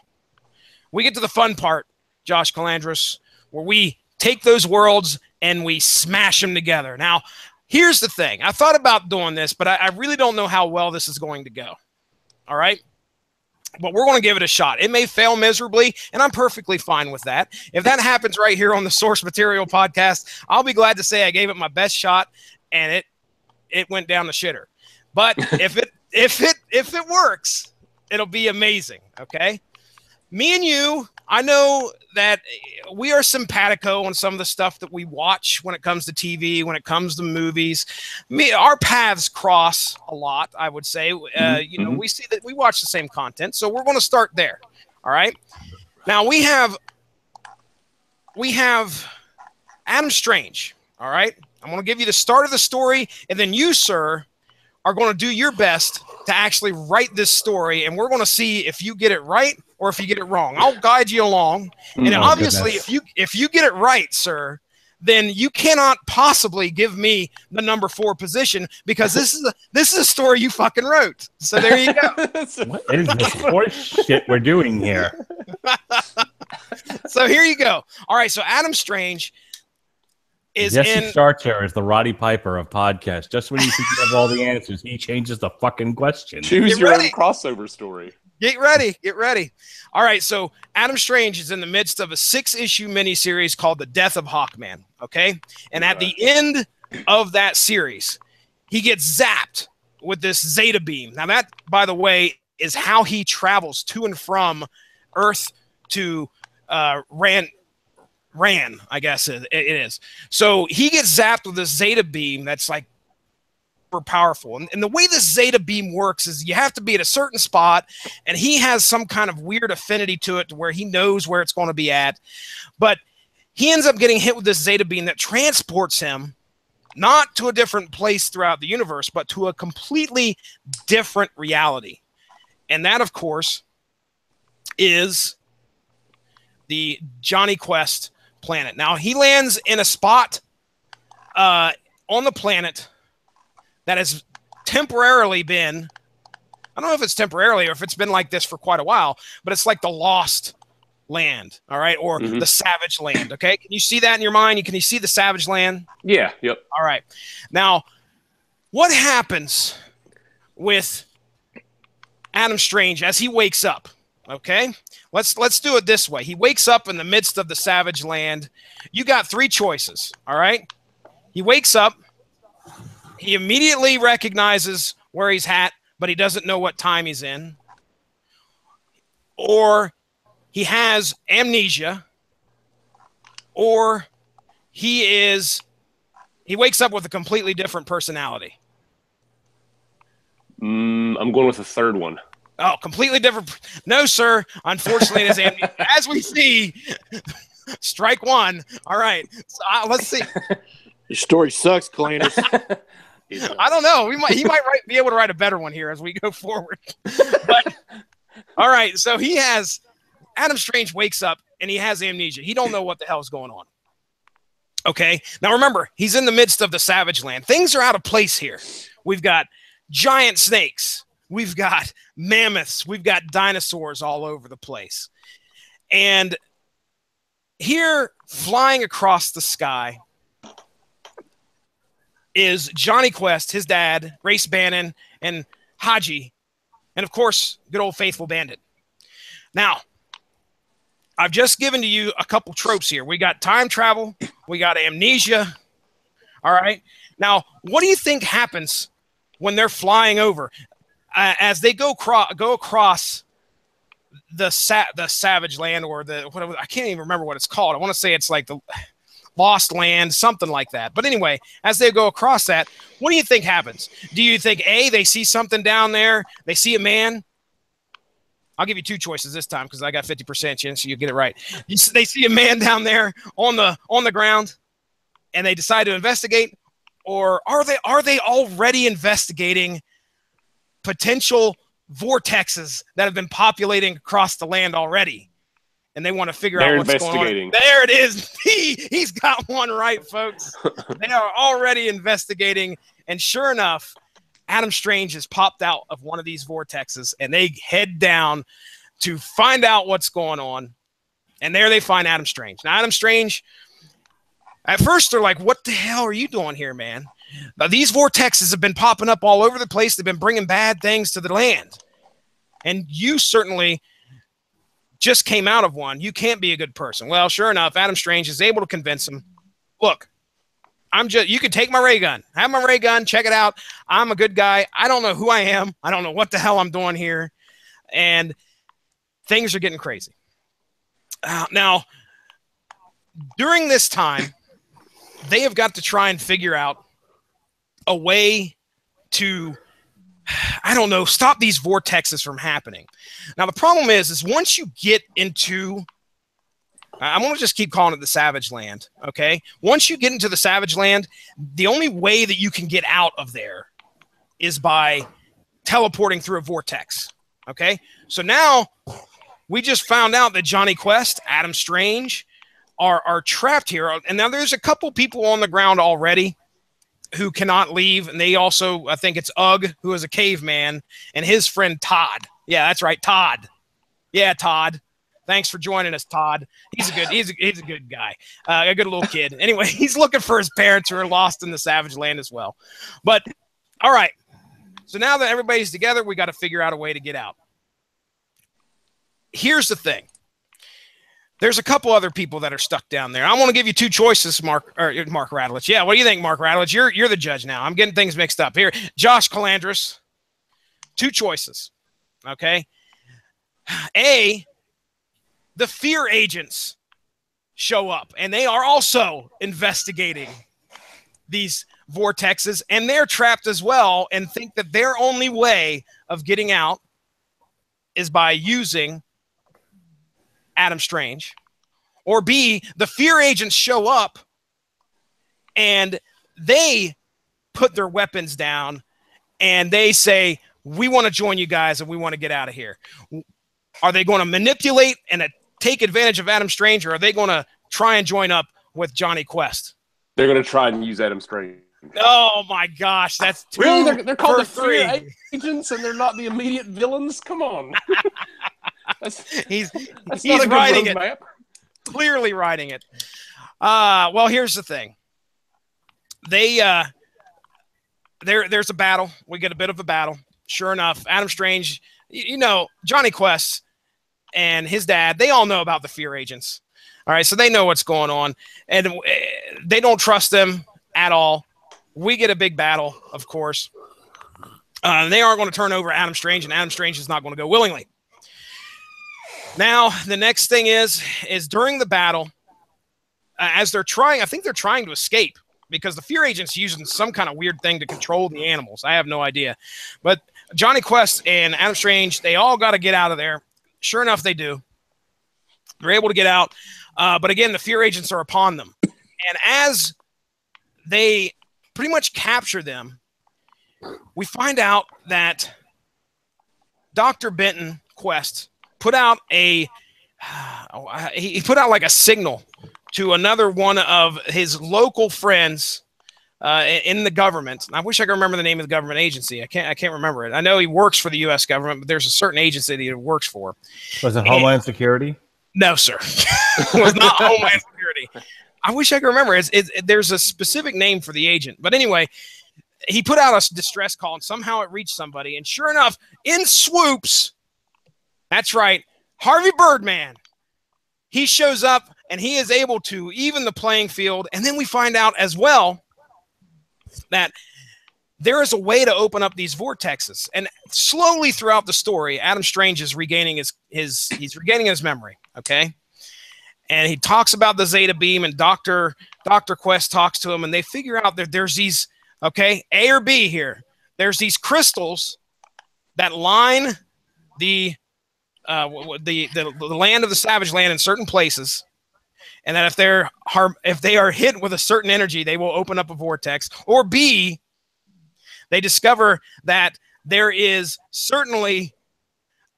we get to the fun part, Josh Calandras, where we take those worlds and we smash them together. Now, here's the thing. I thought about doing this, but I really don't know how well this is going to go. All right? But we're going to give it a shot. It may fail miserably, and I'm perfectly fine with that. If that happens right here on the Source Material Podcast, I'll be glad to say I gave it my best shot, and it went down the shitter. But if it works, it'll be amazing, okay? Me and you, I know that we are simpatico on some of the stuff that we watch when it comes to TV, when it comes to movies. Our paths cross a lot, I would say. We see that we watch the same content, so we're going to start there, all right? Now, we have Adam Strange, all right? I'm going to give you the start of the story, and then you, sir, are going to do your best to actually write this story, and we're going to see if you get it right or if you get it wrong. I'll guide you along, and obviously, if you get it right, sir, then you cannot possibly give me the number 4 position, because this is a story you fucking wrote. So there you go. What is this horse shit we're doing here? So here you go. All right. So Adam Strange is Jesse starts here as the Roddy Piper of podcasts. Just when you think you have all the answers, he changes the fucking question. Choose your own crossover story. Get ready. All right, so Adam Strange is in the midst of a 6-issue miniseries called The Death of Hawkman, okay? And at the end of that series, he gets zapped with this Zeta beam. Now that, by the way, is how he travels to and from Earth to Ran, I guess it is. So he gets zapped with this Zeta beam that's like super powerful. And the way this Zeta beam works is you have to be at a certain spot, and he has some kind of weird affinity to it to where he knows where it's going to be at. But he ends up getting hit with this Zeta beam that transports him not to a different place throughout the universe, but to a completely different reality. And that, of course, is the Johnny Quest planet. Now, he lands in a spot on the planet that has temporarily been, I don't know if it's temporarily or if it's been like this for quite a while, but it's like the Lost Land, all right, or the Savage Land, okay? Can you see that in your mind? Can you see the Savage Land? Yeah, yep. All right. Now, what happens with Adam Strange as he wakes up, okay? Let's do it this way. He wakes up in the midst of the Savage Land. You got 3 choices, all right? He wakes up. He immediately recognizes where he's at, but he doesn't know what time he's in. Or he has amnesia. Or he wakes up with a completely different personality. I'm going with the third one. Oh, completely different. No, sir. Unfortunately, it is amnesia. As we see, strike one. All right. So, let's see. Your story sucks, Calandris. I don't know. He might be able to write a better one here as we go forward. But all right. So Adam Strange wakes up and he has amnesia. He don't know what the hell is going on. Okay. Now remember, he's in the midst of the Savage Land. Things are out of place here. We've got giant snakes. We've got mammoths. We've got dinosaurs all over the place. And here, flying across the sky, is Johnny Quest, his dad, Race Bannon, and Haji, and of course, good old Faithful Bandit. Now, I've just given to you a couple tropes here. We got time travel. We got amnesia. All right. Now, what do you think happens when they're flying over? As they go across the Savage Land, or whatever, I can't even remember what it's called. I want to say it's like the Lost Land, something like that. But anyway, as they go across that, what do you think happens? Do you think A, they see something down there? They see a man? I'll give you 2 choices this time because I got 50% chance so you get it right. They see a man down there on the ground, and they decide to investigate, or are they already investigating potential vortexes that have been populating across the land already? And they want to figure out what's going on. There it is. He's got one right, folks. They are already investigating. And sure enough, Adam Strange has popped out of one of these vortexes, and they head down to find out what's going on. And there they find Adam Strange. Now, Adam Strange, at first they're like, what the hell are you doing here, man? Now, these vortexes have been popping up all over the place. They've been bringing bad things to the land. And you certainly just came out of one. You can't be a good person. Well, sure enough, Adam Strange is able to convince him, look, you can take my ray gun. Have my ray gun. Check it out. I'm a good guy. I don't know who I am. I don't know what the hell I'm doing here. And things are getting crazy. Now, during this time, they have got to try and figure out a way to, I don't know, stop these vortexes from happening. Now, the problem is once you get into, I'm going to just keep calling it the Savage Land, okay? Once you get into the Savage Land, the only way that you can get out of there is by teleporting through a vortex, okay? So now we just found out that Johnny Quest, Adam Strange are trapped here. And now there's a couple people on the ground already who cannot leave. And they also, I think it's Ugg, who is a caveman, and his friend Todd. Yeah, that's right, Todd. Yeah, Todd. Thanks for joining us, Todd. He's a good guy, a good little kid. Anyway, he's looking for his parents who are lost in the Savage Land as well. But all right, so now that everybody's together, we got to figure out a way to get out. Here's the thing. There's a couple other people that are stuck down there. I want to give you 2 choices, Mark Radulich. Yeah, what do you think, Mark Radulich? You're the judge now. I'm getting things mixed up here. Josh Calandris, 2 choices. Okay. A, the fear agents show up, and they are also investigating these vortexes, and they're trapped as well and think that their only way of getting out is by using Adam Strange. Or B, the fear agents show up and they put their weapons down and they say, we want to join you guys and we want to get out of here. Are they going to manipulate and take advantage of Adam Strange, or are they going to try and join up with Johnny Quest? They're going to try and use Adam Strange. Oh my gosh, that's two. Really? They're called the three fear agents, and they're not the immediate villains. Come on. He's not a writing good it. Clearly writing it. Well, here's the thing. There's a battle. We get a bit of a battle. Sure enough, Adam Strange, Johnny Quest and his dad, they all know about the fear agents. All right, so they know what's going on, and they don't trust them at all. We get a big battle, of course. They aren't going to turn over Adam Strange, and Adam Strange is not going to go willingly. Now, the next thing is during the battle, as they're trying, I think they're trying to escape because the fear agent's using some kind of weird thing to control the animals. I have no idea. But Johnny Quest and Adam Strange, they all got to get out of there. Sure enough, they do. They're able to get out. But again, the fear agents are upon them. And as they pretty much capture them, we find out that Dr. Benton Quest put out he put out like a signal to another one of his local friends in the government. I wish I could remember the name of the government agency. I can't remember it. I know he works for the U.S. government, but there's a certain agency that he works for. Was it Homeland Security? No, sir. It was not Homeland Security. I wish I could remember. There's a specific name for the agent. But anyway, he put out a distress call, and somehow it reached somebody. And sure enough, in swoops, that's right, Harvey Birdman. He shows up, and he is able to even the playing field. And then we find out as well that there is a way to open up these vortexes. And slowly throughout the story, Adam Strange is regaining he's regaining his memory, okay? And he talks about the Zeta Beam, and Dr. Quest talks to him, and they figure out that there's these, okay, A or B here. There's these crystals that line the land of the Savage Land in certain places, and that if they are hit with a certain energy, they will open up a vortex. Or B, they discover that there is certainly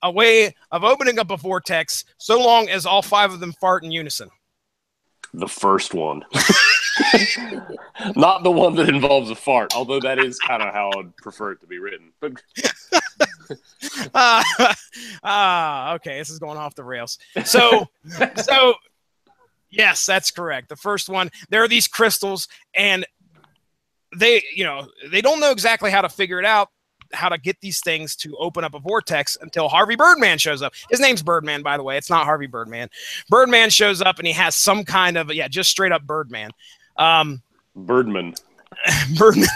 a way of opening up a vortex so long as all five of them fart in unison. The first one. Not the one that involves a fart, although that is kind of how I'd prefer it to be written. But okay, this is going off the rails. So yes, that's correct. The first one, there are these crystals, and they don't know exactly how to figure it out, how to get these things to open up a vortex until Harvey Birdman shows up. His name's Birdman, by the way. It's not Harvey Birdman. Birdman shows up, and he has some kind of, just straight up Birdman. Birdman. Birdman.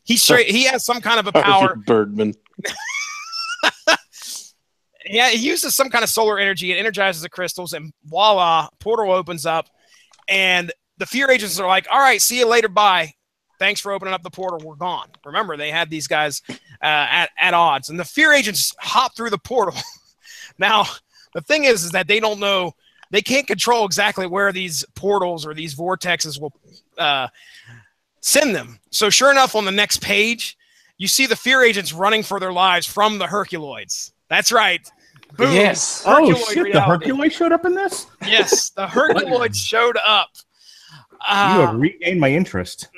He has some kind of a power. Birdman. Yeah, he uses some kind of solar energy. It energizes the crystals, and voila, portal opens up. And the fear agents are like, all right, see you later, bye. Thanks for opening up the portal. We're gone. Remember, they had these guys at odds. And the fear agents hop through the portal. Now, the thing is that they don't know. They can't control exactly where these portals or these vortexes will send them. So sure enough, on the next page, you see the fear agents running for their lives from the Herculoids. That's right. Boom. Yes. Herculoid shit! reality. The Herculoid showed up in this. Yes, the Herculoids showed up. You have regained my interest.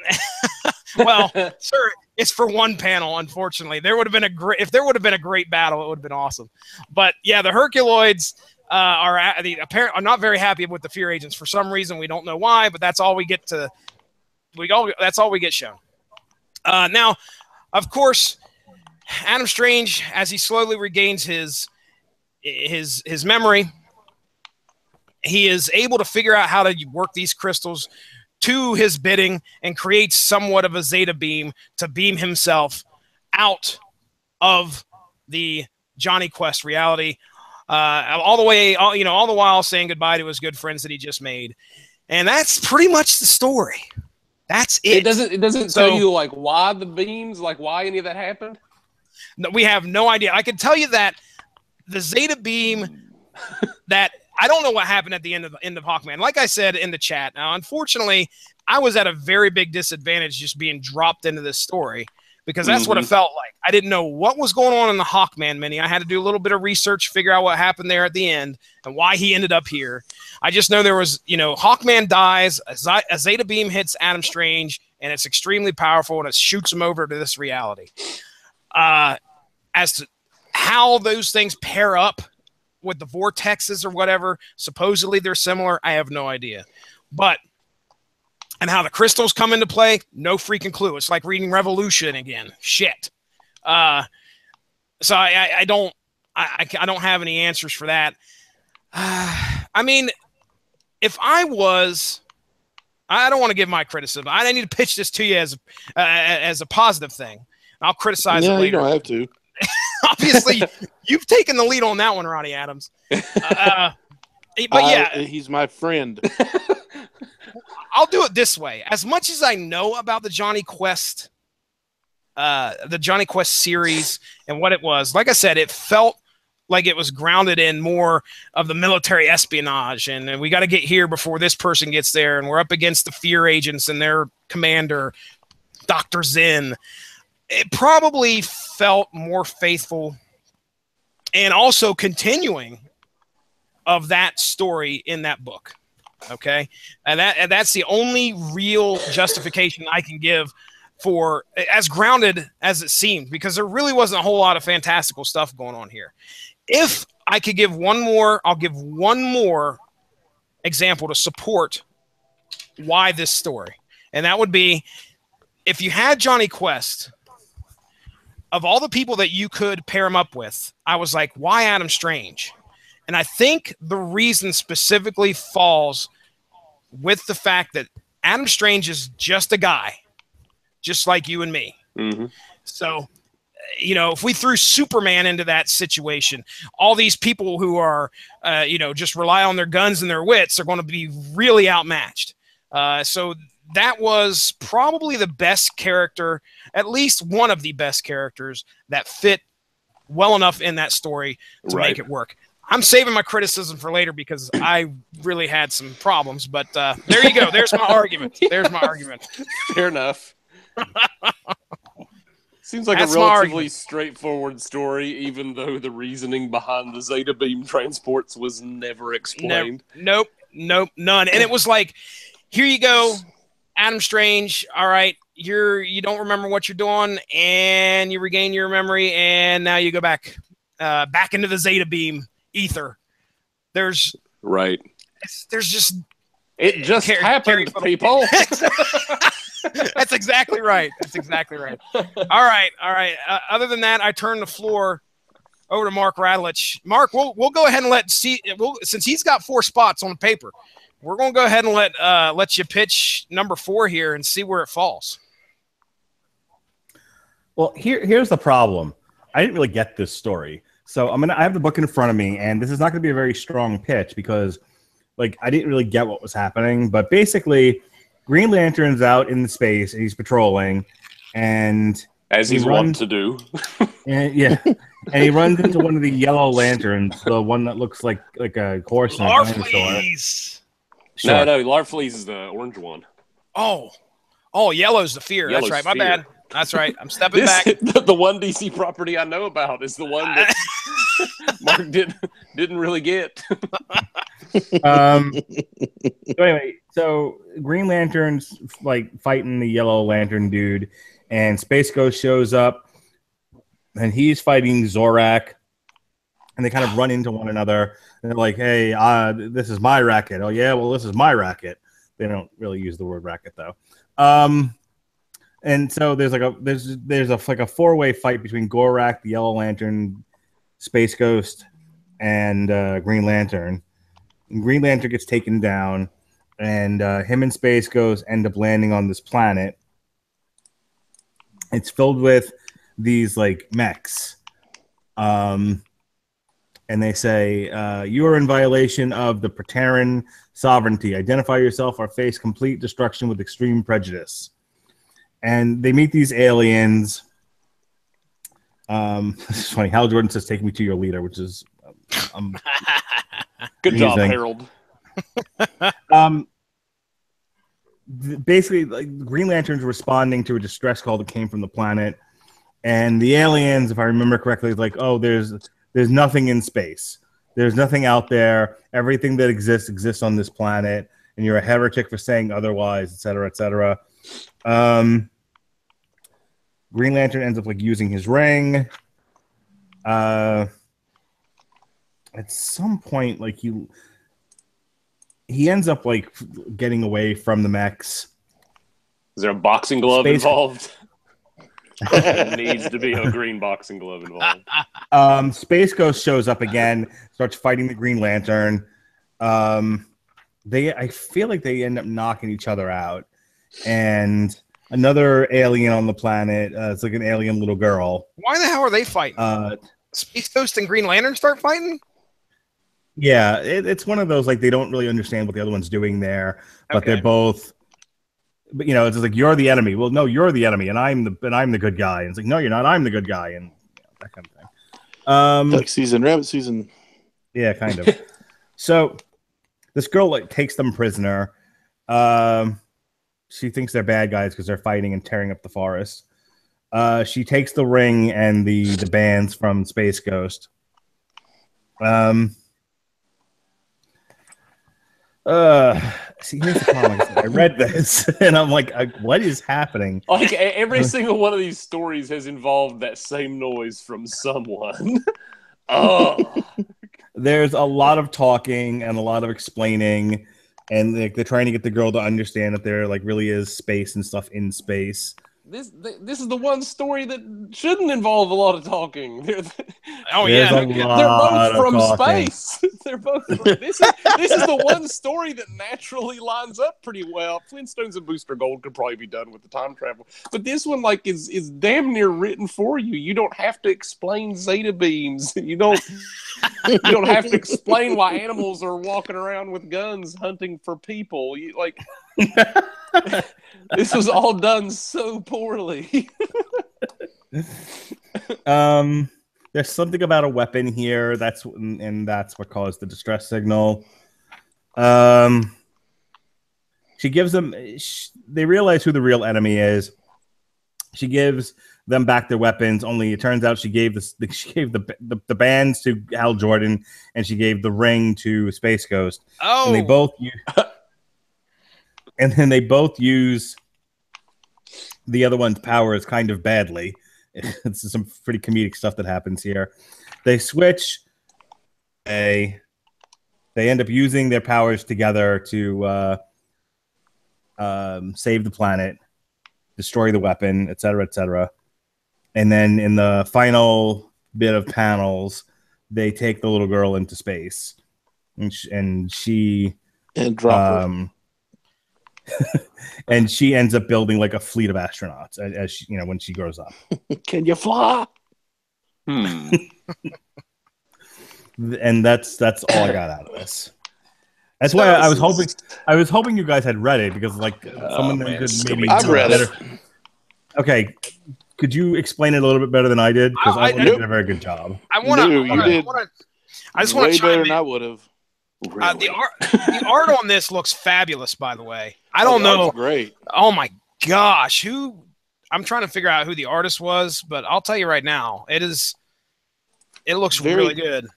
Well, sir, it's for one panel. Unfortunately, there would have been if there would have been a great battle, it would have been awesome. But yeah, the Herculoids are not very happy with the fear agents for some reason. We don't know why, but that's all we get to. That's all we get shown. Now, of course, Adam Strange, as he slowly regains his memory, he is able to figure out how to work these crystals to his bidding and create somewhat of a Zeta beam to beam himself out of the Johnny Quest reality. all the way, all the while saying goodbye to his good friends that he just made. And that's pretty much the story. That's it. It doesn't tell you like why the beams, like why any of that happened. No, we have no idea. I can tell you that the Zeta beam, that I don't know what happened at the end of Hawkman. Like I said in the chat, now unfortunately, I was at a very big disadvantage just being dropped into this story, because that's what it felt like. I didn't know what was going on in the Hawkman mini. I had to do a little bit of research, figure out what happened there at the end and why he ended up here. I just know there was, Hawkman dies, a Zeta beam hits Adam Strange, and it's extremely powerful, and it shoots him over to this reality. As to how those things pair up with the vortexes or whatever, supposedly they're similar, I have no idea. And how the crystals come into play, no freaking clue. It's like reading Revolution again. Shit. So I don't have any answers for that. I mean, if I don't want to give my criticism. I need to pitch this to you as a positive thing. I'll criticize it later. You don't have to. Obviously, you've taken the lead on that one, Ronnie Adams. But yeah, he's my friend. I'll do it this way. As much as I know about the Johnny Quest series and what it was, like I said, it felt like it was grounded in more of the military espionage, and we got to get here before this person gets there, and we're up against the fear agents and their commander, Dr. Zen. It probably felt more faithful and also continuing of that story in that book. Okay. And that's the only real justification I can give for as grounded as it seemed, because there really wasn't a whole lot of fantastical stuff going on here. If I could give one more, I'll give one more example to support why this story. And that would be, if you had Johnny Quest, of all the people that you could pair him up with, I was like, why Adam Strange? And I think the reason specifically falls with the fact that Adam Strange is just a guy, just like you and me. Mm-hmm. So, if we threw Superman into that situation, all these people who are, just rely on their guns and their wits are going to be really outmatched. So that was probably the best character, at least one of the best characters that fit well enough in that story to make it work. I'm saving my criticism for later because I really had some problems, but there you go. There's my argument. There's my argument. Fair enough. Seems like a relatively straightforward story, even though the reasoning behind the Zeta beam transports was never explained. Nope, none. And it was like, here you go, Adam Strange. All right, you don't remember what you're doing, and you regain your memory, and now you go back into the Zeta beam ether. There's just it just happened, people. That's exactly right. All right. Other than that, I turn the floor over to Mark Radulich. Mark, we'll go ahead and since he's got 4 spots on the paper, we're going to go ahead and let you pitch number 4 here and see where it falls. Well, here's the problem. I didn't really get this story. So I have the book in front of me, and this is not going to be a very strong pitch because, I didn't really get what was happening. But basically, Green Lantern's out in the space, and he's patrolling, and as he's wont to do. And he runs into one of the yellow lanterns, the one that looks like a horse and a dinosaur. Sure. No, Larfleeze is the orange one. Oh, yellow's the fear. That's right. My bad. That's right. I'm stepping back. The one DC property I know about is the one that Mark didn't really get. So Green Lantern's fighting the Yellow Lantern dude, and Space Ghost shows up, and he's fighting Zorak, and they kind of run into one another, and they're like, "Hey, this is my racket." Oh yeah, well this is my racket. They don't really use the word racket though. And so there's a 4-way fight between Gorak, the Yellow Lantern, Space Ghost, and Green Lantern. And Green Lantern gets taken down, and him and Space Ghost end up landing on this planet. It's filled with these mechs, and they say, you are in violation of the Praetorian sovereignty. Identify yourself or face complete destruction with extreme prejudice. And they meet these aliens. It's funny. Hal Jordan says, take me to your leader, which is good job, Harold. Basically, like, Green Lantern's responding to a distress call that came from the planet. And the aliens, if I remember correctly, is like, oh, there's nothing in space. There's nothing out there. Everything that exists on this planet. And you're a heretic for saying otherwise, et cetera, et cetera. Green Lantern ends up like using his ring. At some point, like he ends up like getting away from the mechs. Is there a boxing glove involved? There needs to be a green boxing glove involved. Space Ghost shows up again, starts fighting the Green Lantern. I feel like they end up knocking each other out, and another alien on the planet. It's like an alien little girl. Why the hell are they fighting? Space Ghost and Green Lantern start fighting? Yeah, it's one of those, like, they don't really understand what the other one's doing there, but they're both. But it's like, you're the enemy. Well, no, you're the enemy, and I'm the good guy. And it's like, no, you're not. I'm the good guy, and that kind of thing. Duck season, rabbit season. Yeah, kind of. So this girl like takes them prisoner. She thinks they're bad guys because they're fighting and tearing up the forest. She takes the ring and the bands from Space Ghost. See, here's the problem. I read this and I'm like, what is happening? Like, every single one of these stories has involved that same noise from someone. Oh, there's a lot of talking and a lot of explaining. And they're trying to get the girl to understand that there like really is space and stuff in space. This is the one story that shouldn't involve a lot of talking. They're both from space. They're both. This is the one story that naturally lines up pretty well. Flintstones and Booster Gold could probably be done with the time travel, but this one like is damn near written for you. You don't have to explain zeta beams. You don't have to explain why animals are walking around with guns hunting for people. You like. This was all done so poorly. There's something about a weapon here. That's what caused the distress signal. She gives them. They realize who the real enemy is. She gives them back their weapons. Only it turns out she gave the bands to Hal Jordan, and she gave the ring to Space Ghost. Oh, and they both. And then they both use the other one's powers kind of badly. It's some pretty comedic stuff that happens here. They switch. They end up using their powers together to save the planet, destroy the weapon, etc., etc. And then in the final bit of panels, they take the little girl into space, and she drop her. And she ends up building like a fleet of astronauts as she, when she grows up. Can you fly? And that's all I got out of this. That's why I was hoping you guys had read it, because like someone could maybe. I've read it. Okay, could you explain it a little bit better than I did? Because I did a very good job. I just want to chime in. I would have. Really? The art on this looks fabulous, by the way. I don't know. Great. Oh my gosh, I'm trying to figure out who the artist was, but I'll tell you right now, it looks really good.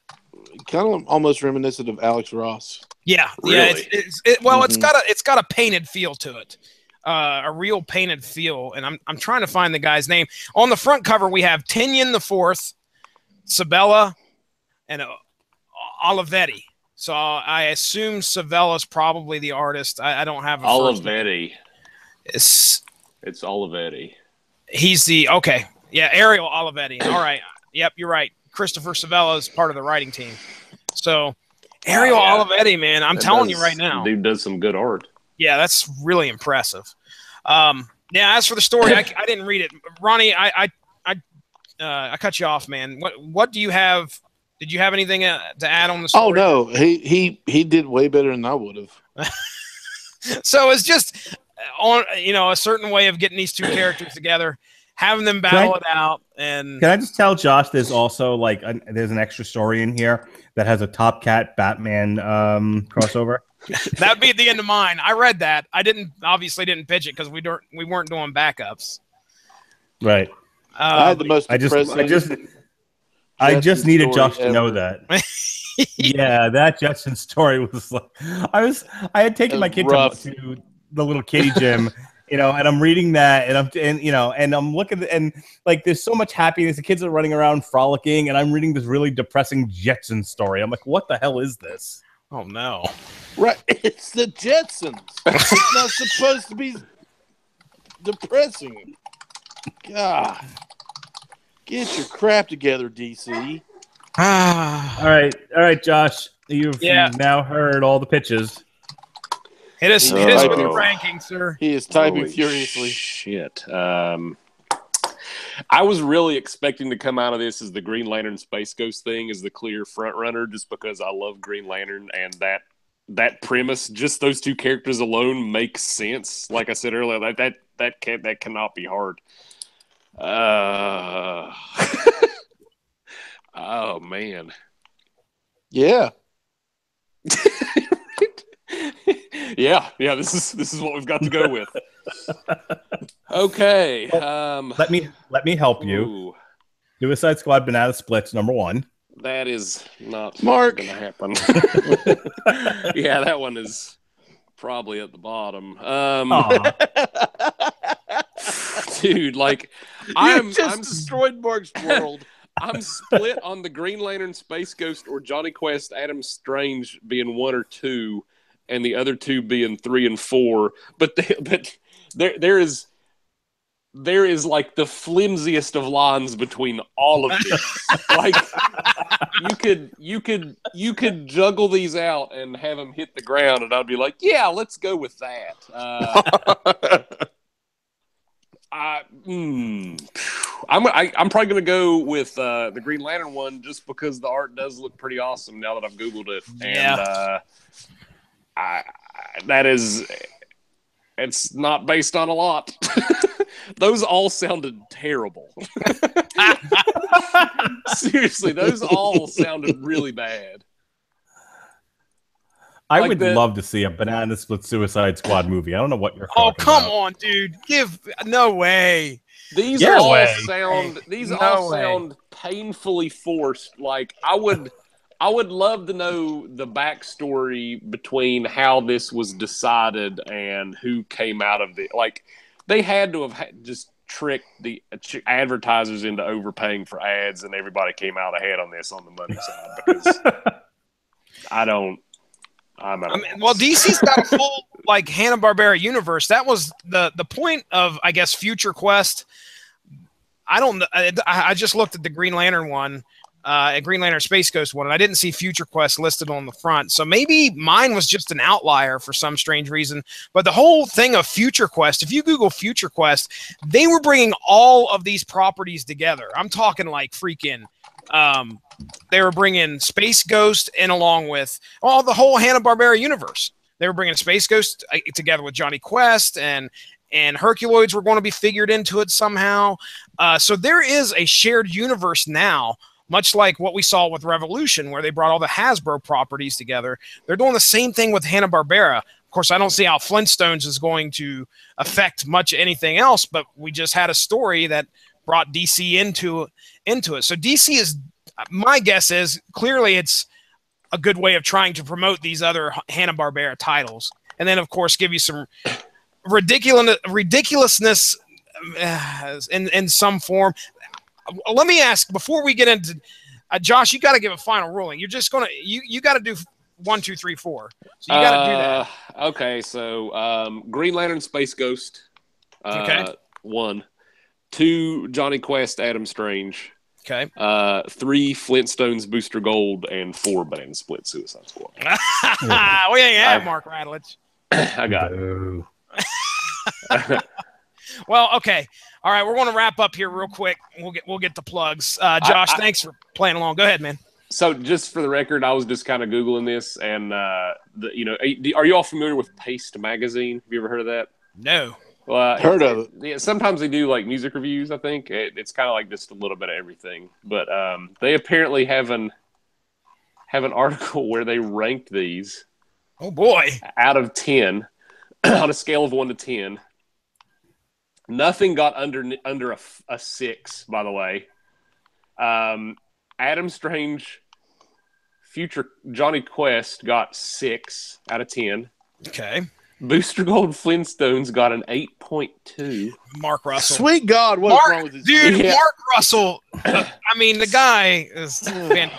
Kind of almost reminiscent of Alex Ross. Yeah, really? Yeah. It's got a painted feel to it, a real painted feel. And I'm trying to find the guy's name. On the front cover, we have Tinian IV, Sabella, and Olivetti. So I assume Savella's probably the artist. I don't have a Olivetti. It's Olivetti. He's Ariel Olivetti. All right. Yep, you're right. Christopher Savella is part of the writing team. So Ariel Olivetti, man, I'm telling you right now. Dude does some good art. Yeah, that's really impressive. As for the story, I didn't read it. Ronnie, I cut you off, man. What do you have? Did you have anything to add on the story? Oh no, he did way better than I would have. So it's just on a certain way of getting these two characters together, having them battle it out. And can I just tell Josh, there's also there's an extra story in here that has a Top Cat Batman crossover. That'd be at the end of mine. I read that. I obviously didn't pitch it because we weren't doing backups. Right. I had the most. I just needed Josh to know that. Yeah, that Jetson story was like I had taken my kid to the little kiddie gym, and I'm reading that, and I'm looking, and there's so much happiness. The kids are running around frolicking, and I'm reading this really depressing Jetson story. I'm like, what the hell is this? Oh no! Right, it's the Jetsons. It's not supposed to be depressing. God, get your crap together, DC. All right, Josh. You've now heard all the pitches. Hit us with the rankings, sir. He is typing furiously. Shit. I was really expecting to come out of this as the Green Lantern Space Ghost thing as the clear front runner, just because I love Green Lantern, and that premise, just those two characters alone, makes sense. Like I said earlier, that cannot be hard. Oh man. Yeah. yeah. This is what we've got to go with. Okay. Let me help you. Ooh. Suicide Squad Banana Splits #1. That is not going to happen. Yeah, that one is probably at the bottom. Dude, I'm destroyed Mark's world. I'm split on the Green Lantern Space Ghost or Johnny Quest Adam Strange being 1 or 2, and the other 2 being 3 and 4. But there is the flimsiest of lines between all of these. you could juggle these out and have them hit the ground, and I'd be like, yeah, let's go with that. I'm probably going to go with the Green Lantern one just because the art does look pretty awesome now that I've Googled it. And it's not based on a lot. Those all sounded terrible. Seriously, those all sounded really bad. I would love to see a Banana Split Suicide Squad movie. I don't know what you're talking about. Oh, come on, dude. No way. These all sound painfully forced. I would love to know the backstory between how this was decided and who came out of it. They had to have just tricked the advertisers into overpaying for ads, and everybody came out ahead on this on the money side because DC's got a full Hanna-Barbera universe. That was the point of, I guess, Future Quest. I don't know. I just looked at the Green Lantern one, Green Lantern Space Ghost one, and I didn't see Future Quest listed on the front. So maybe mine was just an outlier for some strange reason. But the whole thing of Future Quest, if you Google Future Quest, they were bringing all of these properties together. I'm talking freaking. They were bringing Space Ghost in along with the whole Hanna-Barbera universe. They were bringing Space Ghost together with Johnny Quest, and Herculoids were going to be figured into it somehow. So there is a shared universe now, much like what we saw with Revolution, where they brought all the Hasbro properties together. They're doing the same thing with Hanna-Barbera. Of course, I don't see how Flintstones is going to affect much anything else, but we just had a story that brought DC into it. So DC is, my guess is, clearly it's a good way of trying to promote these other Hanna-Barbera titles. And then, of course, give you some ridiculousness in some form. Let me ask, before we get into Josh, you got to give a final ruling. You're just going to you got to do 1, 2, 3, 4. So you got to do that. Okay, so Green Lantern Space Ghost. 1. 2, Johnny Quest Adam Strange. Okay. 3, Flintstones Booster Gold, and 4, Banana Split Suicide Squad. We ain't have Mark Radulich. I got it. Well, okay. All right, we're going to wrap up here real quick. We'll get the plugs. Josh, thanks for playing along. Go ahead, man. So just for the record, I was just kind of Googling this, and are you all familiar with Paste Magazine? Have you ever heard of that? No. Well, heard of it. Yeah, sometimes they do like music reviews. I think it's kind of like just a little bit of everything. But they apparently have an article where they ranked these. Oh boy! Out of 10, on a scale of 1 to 10. Nothing got under a 6. By the way, Adam Strange. Future Johnny Quest got 6 out of 10. Okay. Booster Gold Flintstones got an 8.2. Mark Russell. Sweet God, what's wrong with this? Dude, yeah. Mark Russell. I mean, the guy is. Man,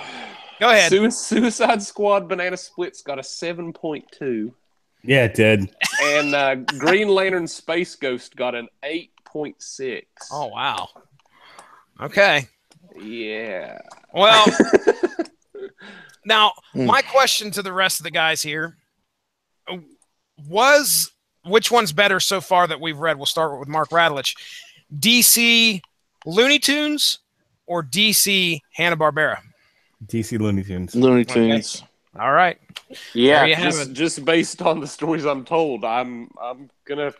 go ahead. Suicide Squad Banana Splits got a 7.2. Yeah, it did. And Green Lantern Space Ghost got an 8.6. Oh, wow. Okay. Yeah. Well. Now, my question to the rest of the guys here was, which one's better so far that we've read? We'll start with Mark Radulich. DC Looney Tunes or DC Hanna-Barbera? DC Looney Tunes. Looney Tunes. Okay. All right. Yeah, just based on the stories I'm told, I'm going to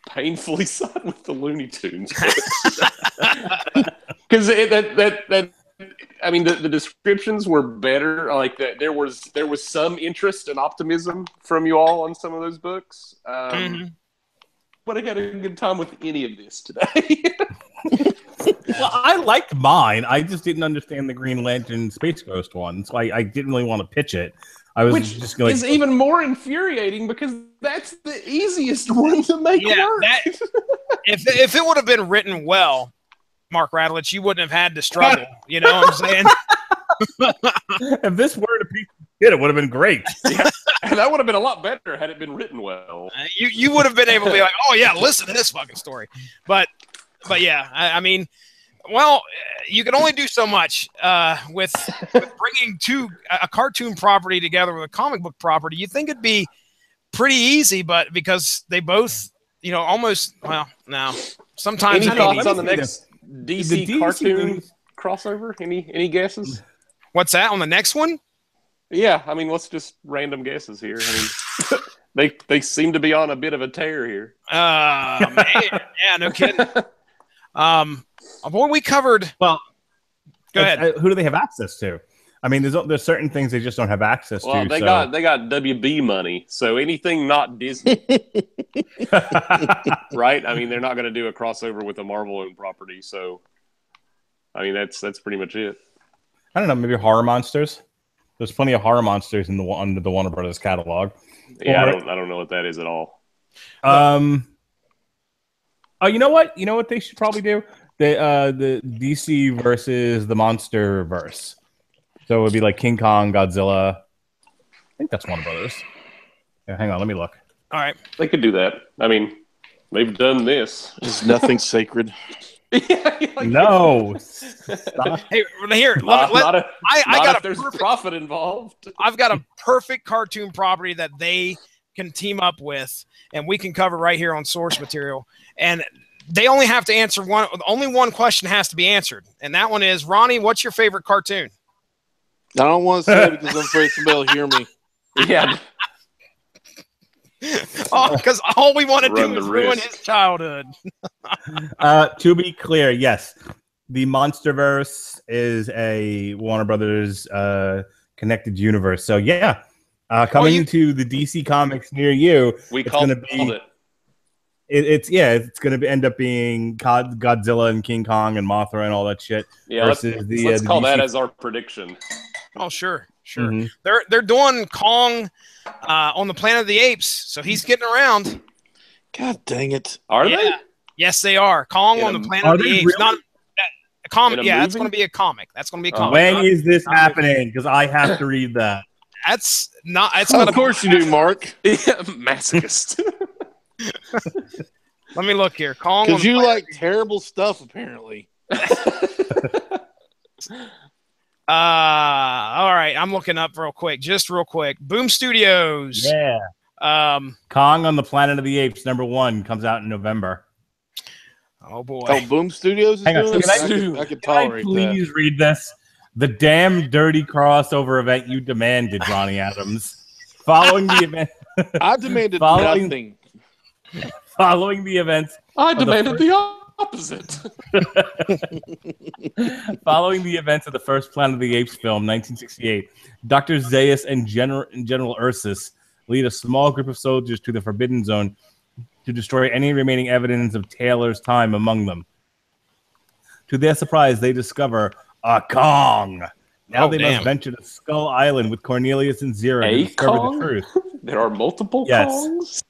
painfully side with the Looney Tunes. Because that I mean, the descriptions were better. Like that, there was some interest and optimism from you all on some of those books. But I had a good time with any of this today. Well, I liked mine. I just didn't understand the Green Lantern Space Ghost one, so I didn't really want to pitch it. Which is even more infuriating because that's the easiest one to make work. If it would have been written well, Mark Radulich, you wouldn't have had to struggle. You know what I'm saying? If this were a piece of shit, it would have been great. Yeah. That would have been a lot better had it been written well. You would have been able to be like, oh yeah, listen to this fucking story. But yeah, I mean, well, you can only do so much with bringing a cartoon property together with a comic book property. You think it'd be pretty easy, but because they both, almost, well, no. Sometimes. Any thoughts on the next DC cartoon crossover? Any guesses? What's that on the next one? Yeah, I mean, let's just random guesses here. I mean, they seem to be on a bit of a tear here. Man, yeah, no kidding. Boy, we covered. Well, go ahead. Who do they have access to? I mean, there's certain things they just don't have access to. Well, they got WB money, so anything not Disney, right? I mean, they're not going to do a crossover with a Marvel-owned property, so I mean, that's pretty much it. I don't know, maybe horror monsters. There's plenty of horror monsters under the Warner Brothers catalog. Yeah, I don't know what that is at all. Oh, you know what? You know what they should probably do? The DC versus the Monster Verse. So it would be like King Kong, Godzilla. I think that's Warner Brothers. Yeah, hang on, let me look. All right. They could do that. I mean, they've done this. There's nothing sacred. No. Hey, here. There's profit involved. I've got a perfect cartoon property that they can team up with, and we can cover right here on source material. And they only have to answer one. Only one question has to be answered, and that one is, Ronnie, what's your favorite cartoon? I don't want to say it because I'm afraid somebody will hear me. Yeah. Because all we want to do is ruin his childhood. To be clear, yes, the Monsterverse is a Warner Brothers connected universe. So yeah, coming into the DC Comics near you, it's going to be. It's going to end up being Godzilla and King Kong and Mothra and all that shit. Yeah, let's call that as our prediction. Oh, sure. Mm-hmm. They're doing Kong on the Planet of the Apes, so he's getting around. God dang it! Are they? Yes, they are. Kong on the Planet of the Apes. Really? Not a comic. Yeah, that's going to be a comic. That's going to be a comic. When is this happening? Because I have to read that. That's not. It's of course you do, Mark. Masochist. Let me look here. Kong. Because you like terrible stuff, apparently. All right, I'm looking up real quick. Boom Studios. Yeah. Kong on the Planet of the Apes #1 comes out in November. Oh boy. Oh, Boom Studios is doing this? I can tolerate that. Please read this. The damn dirty crossover event you demanded, Ronnie Adams. Following the event, I demanded nothing. Following the events, I demanded the opposite. Following the events of the first Planet of the Apes film, 1968, Dr. Zaius and General Ursus lead a small group of soldiers to the Forbidden Zone to destroy any remaining evidence of Taylor's time among them. To their surprise, they discover a Kong. Now they must venture to Skull Island with Cornelius and Zero to discover the truth. There are multiple Kongs?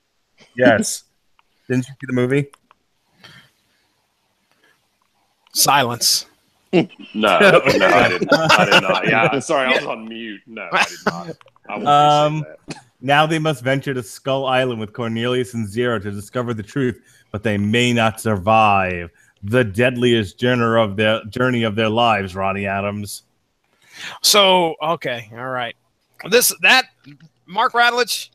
Yes. Didn't you see the movie? Silence. No, I did not. Yeah, sorry, I was on mute. No, I did not. I won't say that. Now they must venture to Skull Island with Cornelius and Zero to discover the truth, but they may not survive the deadliest journey of their lives, Ronnie Adams. So, okay, all right. Mark Radulich,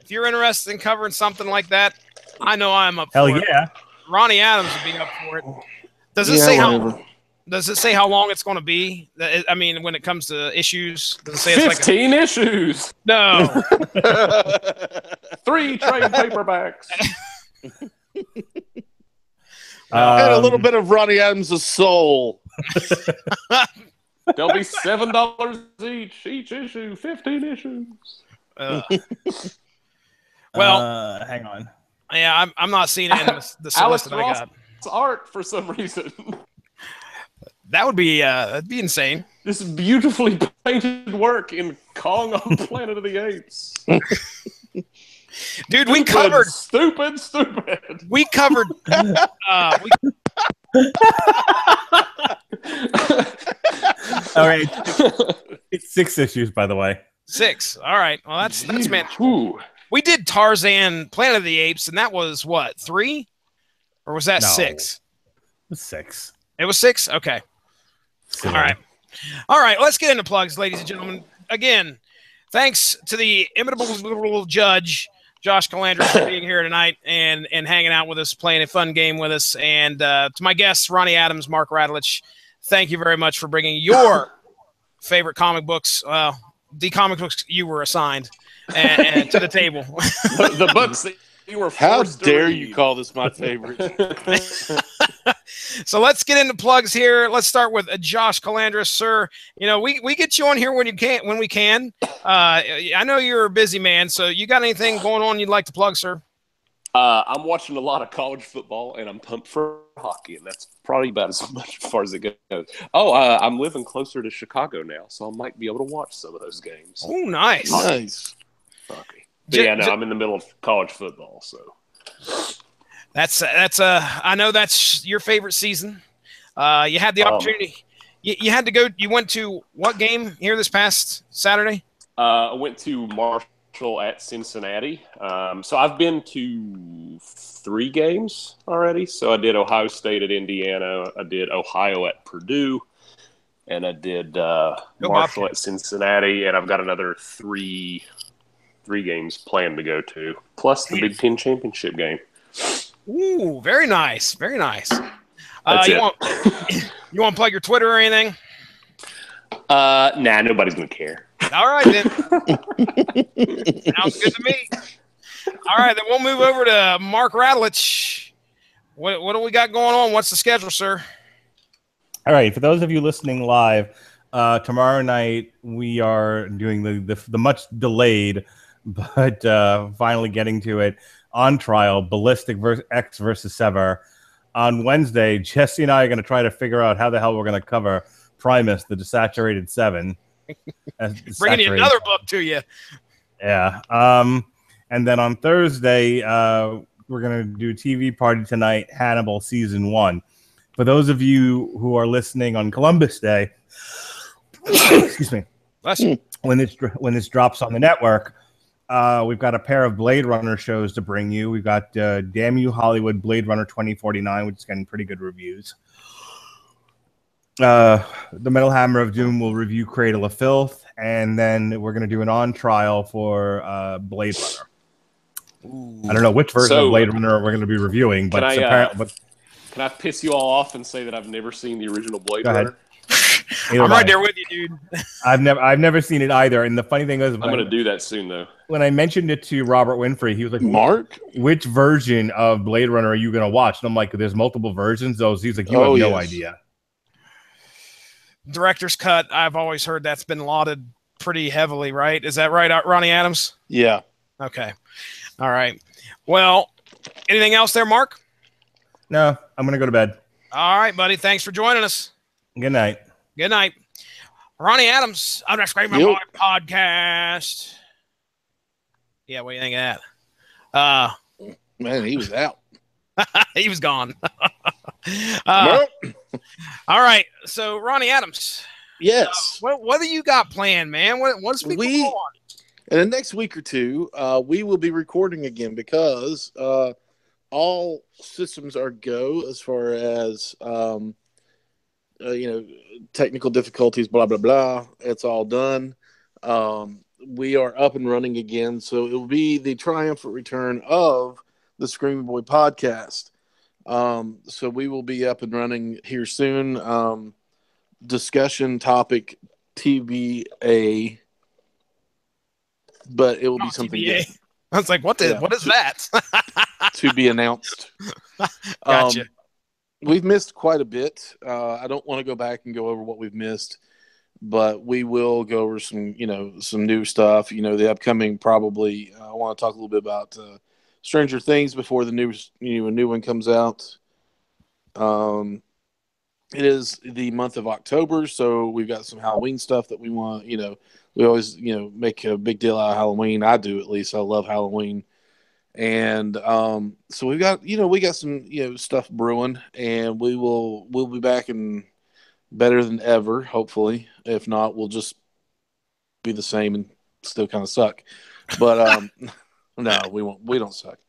if you're interested in covering something like that, I know I'm up for it. Hell yeah. Ronnie Adams would be up for it. Does it say how long it's going to be? I mean, when it comes to issues, does it say 15 issues? No. 3 trade paperbacks. And a little bit of Ronnie Adams' soul. They'll be $7 each issue, 15 issues. Well, hang on. Yeah, I'm not seeing it in the list that I got. It's art for some reason. That would be that'd be insane. This beautifully painted work in Kong on Planet of the Apes. Dude, we covered stupid. We covered. All right, it's 6 issues, by the way. 6. All right. Well, that's manageable. We did Tarzan, Planet of the Apes, and that was what, 3, or was that 6? It was 6. It was 6. Okay. All right. Let's get into plugs, ladies and gentlemen. Again, thanks to the imitable judge, Josh Calandra, for being here tonight and hanging out with us, playing a fun game with us. And to my guests, Ronnie Adams, Mark Radulich, thank you very much for bringing your favorite comic books, the comic books you were assigned, and to the table. the books that you were forced to read. How dare you call this my favorite? So let's get into plugs here. Let's start with Josh Calandra, sir. You know, we get you on here when we can. I know you're a busy man, so you got anything going on you'd like to plug, sir? I'm watching a lot of college football, and I'm pumped for hockey, and that's probably about as much as far as it goes. I'm living closer to Chicago now, so I might be able to watch some of those games. Oh, nice. Hockey. I'm in the middle of college football, so. I know that's your favorite season. You had the opportunity. You had to go. You went to what game here this past Saturday? I went to Marshall at Cincinnati. So I've been to 3 games already. So I did Ohio State at Indiana. I did Ohio at Purdue. And I did Marshall at Cincinnati. And I've got another 3 games planned to go to, plus the Big Ten championship game. Ooh, very nice. Very nice. That's you want to plug your Twitter or anything? Nah, nobody's going to care. All right, then. Sounds good to me. All right, then we'll move over to Mark Radulich. What do we got going on? What's the schedule, sir? All right, for those of you listening live, tomorrow night we are doing the much delayed, but finally getting to it, on trial, Ballistic X versus Sever. On Wednesday, Jesse and I are going to try to figure out how the hell we're going to cover Primus, the Desaturated 7. Bringing you another book to you. Yeah. And then on Thursday, we're going to do a TV party tonight, Hannibal Season 1. For those of you who are listening on Columbus Day, excuse me, when this drops on the network, we've got a pair of Blade Runner shows to bring you. We've got Damn You Hollywood Blade Runner 2049, which is getting pretty good reviews. The Metal Hammer of Doom will review Cradle of Filth, and then we're going to do an on trial for Blade Runner. Ooh. I don't know which version of Blade Runner we're going to be reviewing, but can I piss you all off and say that I've never seen the original Blade Runner? I'm right there with you, dude. I've never seen it either. And the funny thing is, I'm going to do that soon, though. When I mentioned it to Robert Winfrey, he was like, "Mark, which version of Blade Runner are you going to watch?" And I'm like, "There's multiple versions." He's like, "You have no idea." Director's cut. I've always heard that's been lauded pretty heavily, right? Is that right, Ronnie Adams? Yeah. Okay. All right. Well, anything else there, Mark? No, I'm going to go to bed. All right, buddy. Thanks for joining us. Good night. Good night. Ronnie Adams, I'm Not Scraping My Body podcast. Yeah, what do you think of that? Man, he was out. He was gone. All right. So, Ronnie Adams. Yes. What do you got planned, man? What's people on? In the next week or two, we will be recording again because all systems are go as far as technical difficulties, blah blah blah. It's all done. We are up and running again, so it will be the triumphant return of the Screaming Boy podcast. So we will be up and running here soon. Discussion topic TBA, but it will be something TBA. Good. I was like, what is that? To be announced. Gotcha. We've missed quite a bit. I don't want to go back and go over what we've missed, but we will go over some new stuff. The upcoming probably. I want to talk a little bit about Stranger Things before the new one comes out. It is the month of October, so we've got some Halloween stuff that we want. We always make a big deal out of Halloween. I do, at least. I love Halloween. And so we got some stuff brewing, and we'll be back and better than ever, hopefully. If not, we'll just be the same and still kind of suck. But no, we won't. We don't suck.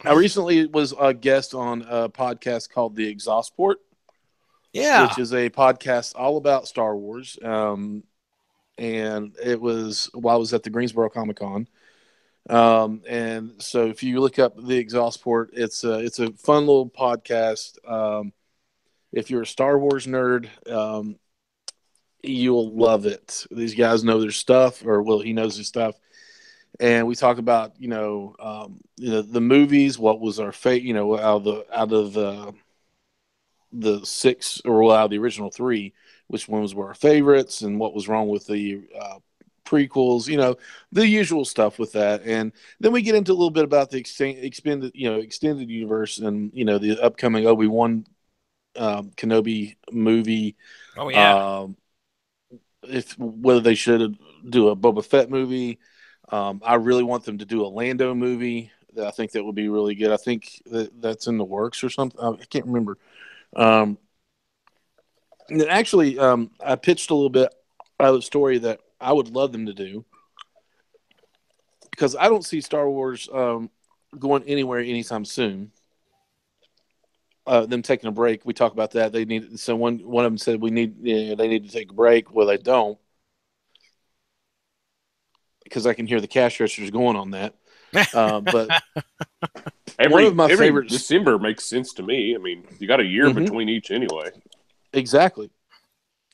I recently was a guest on a podcast called The Exhaust Port, which is a podcast all about Star Wars. And it was while I was at the Greensboro Comic-Con. And so if you look up The Exhaust Port, it's a fun little podcast. If you're a Star Wars nerd, you'll love it. These guys know their stuff, or he knows his stuff. And we talk about, the movies, what was our fate, out of the six, or out of the original three, which ones were our favorites and what was wrong with the prequels, the usual stuff with that. And then we get into a little bit about the extended universe and, the upcoming Obi-Wan Kenobi movie. Oh, yeah. Whether they should do a Boba Fett movie. I really want them to do a Lando movie. I think that would be really good. I think that's in the works or something. I can't remember. And actually, I pitched a little bit of a story that I would love them to do, because I don't see Star Wars going anywhere anytime soon. Them taking a break, we talk about that. They need one of them said they need to take a break. Well, they don't, because I can hear the cash registers going on that. But one of my favorites. December makes sense to me. I mean, you got a year between each anyway. Exactly.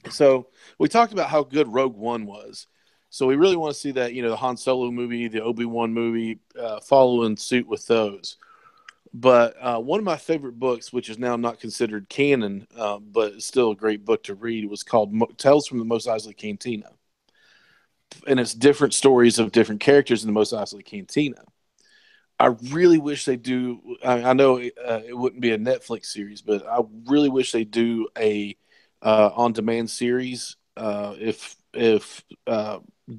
So we talked about how good Rogue One was. So we really want to see that, the Han Solo movie, the Obi-Wan movie, follow in suit with those. But one of my favorite books, which is now not considered canon, but it's still a great book to read, was called Tales from the Mos Eisley Cantina. And it's different stories of different characters in the Mos Eisley Cantina. I really wish they do. I know it wouldn't be a Netflix series, but I really wish they do a on-demand series. If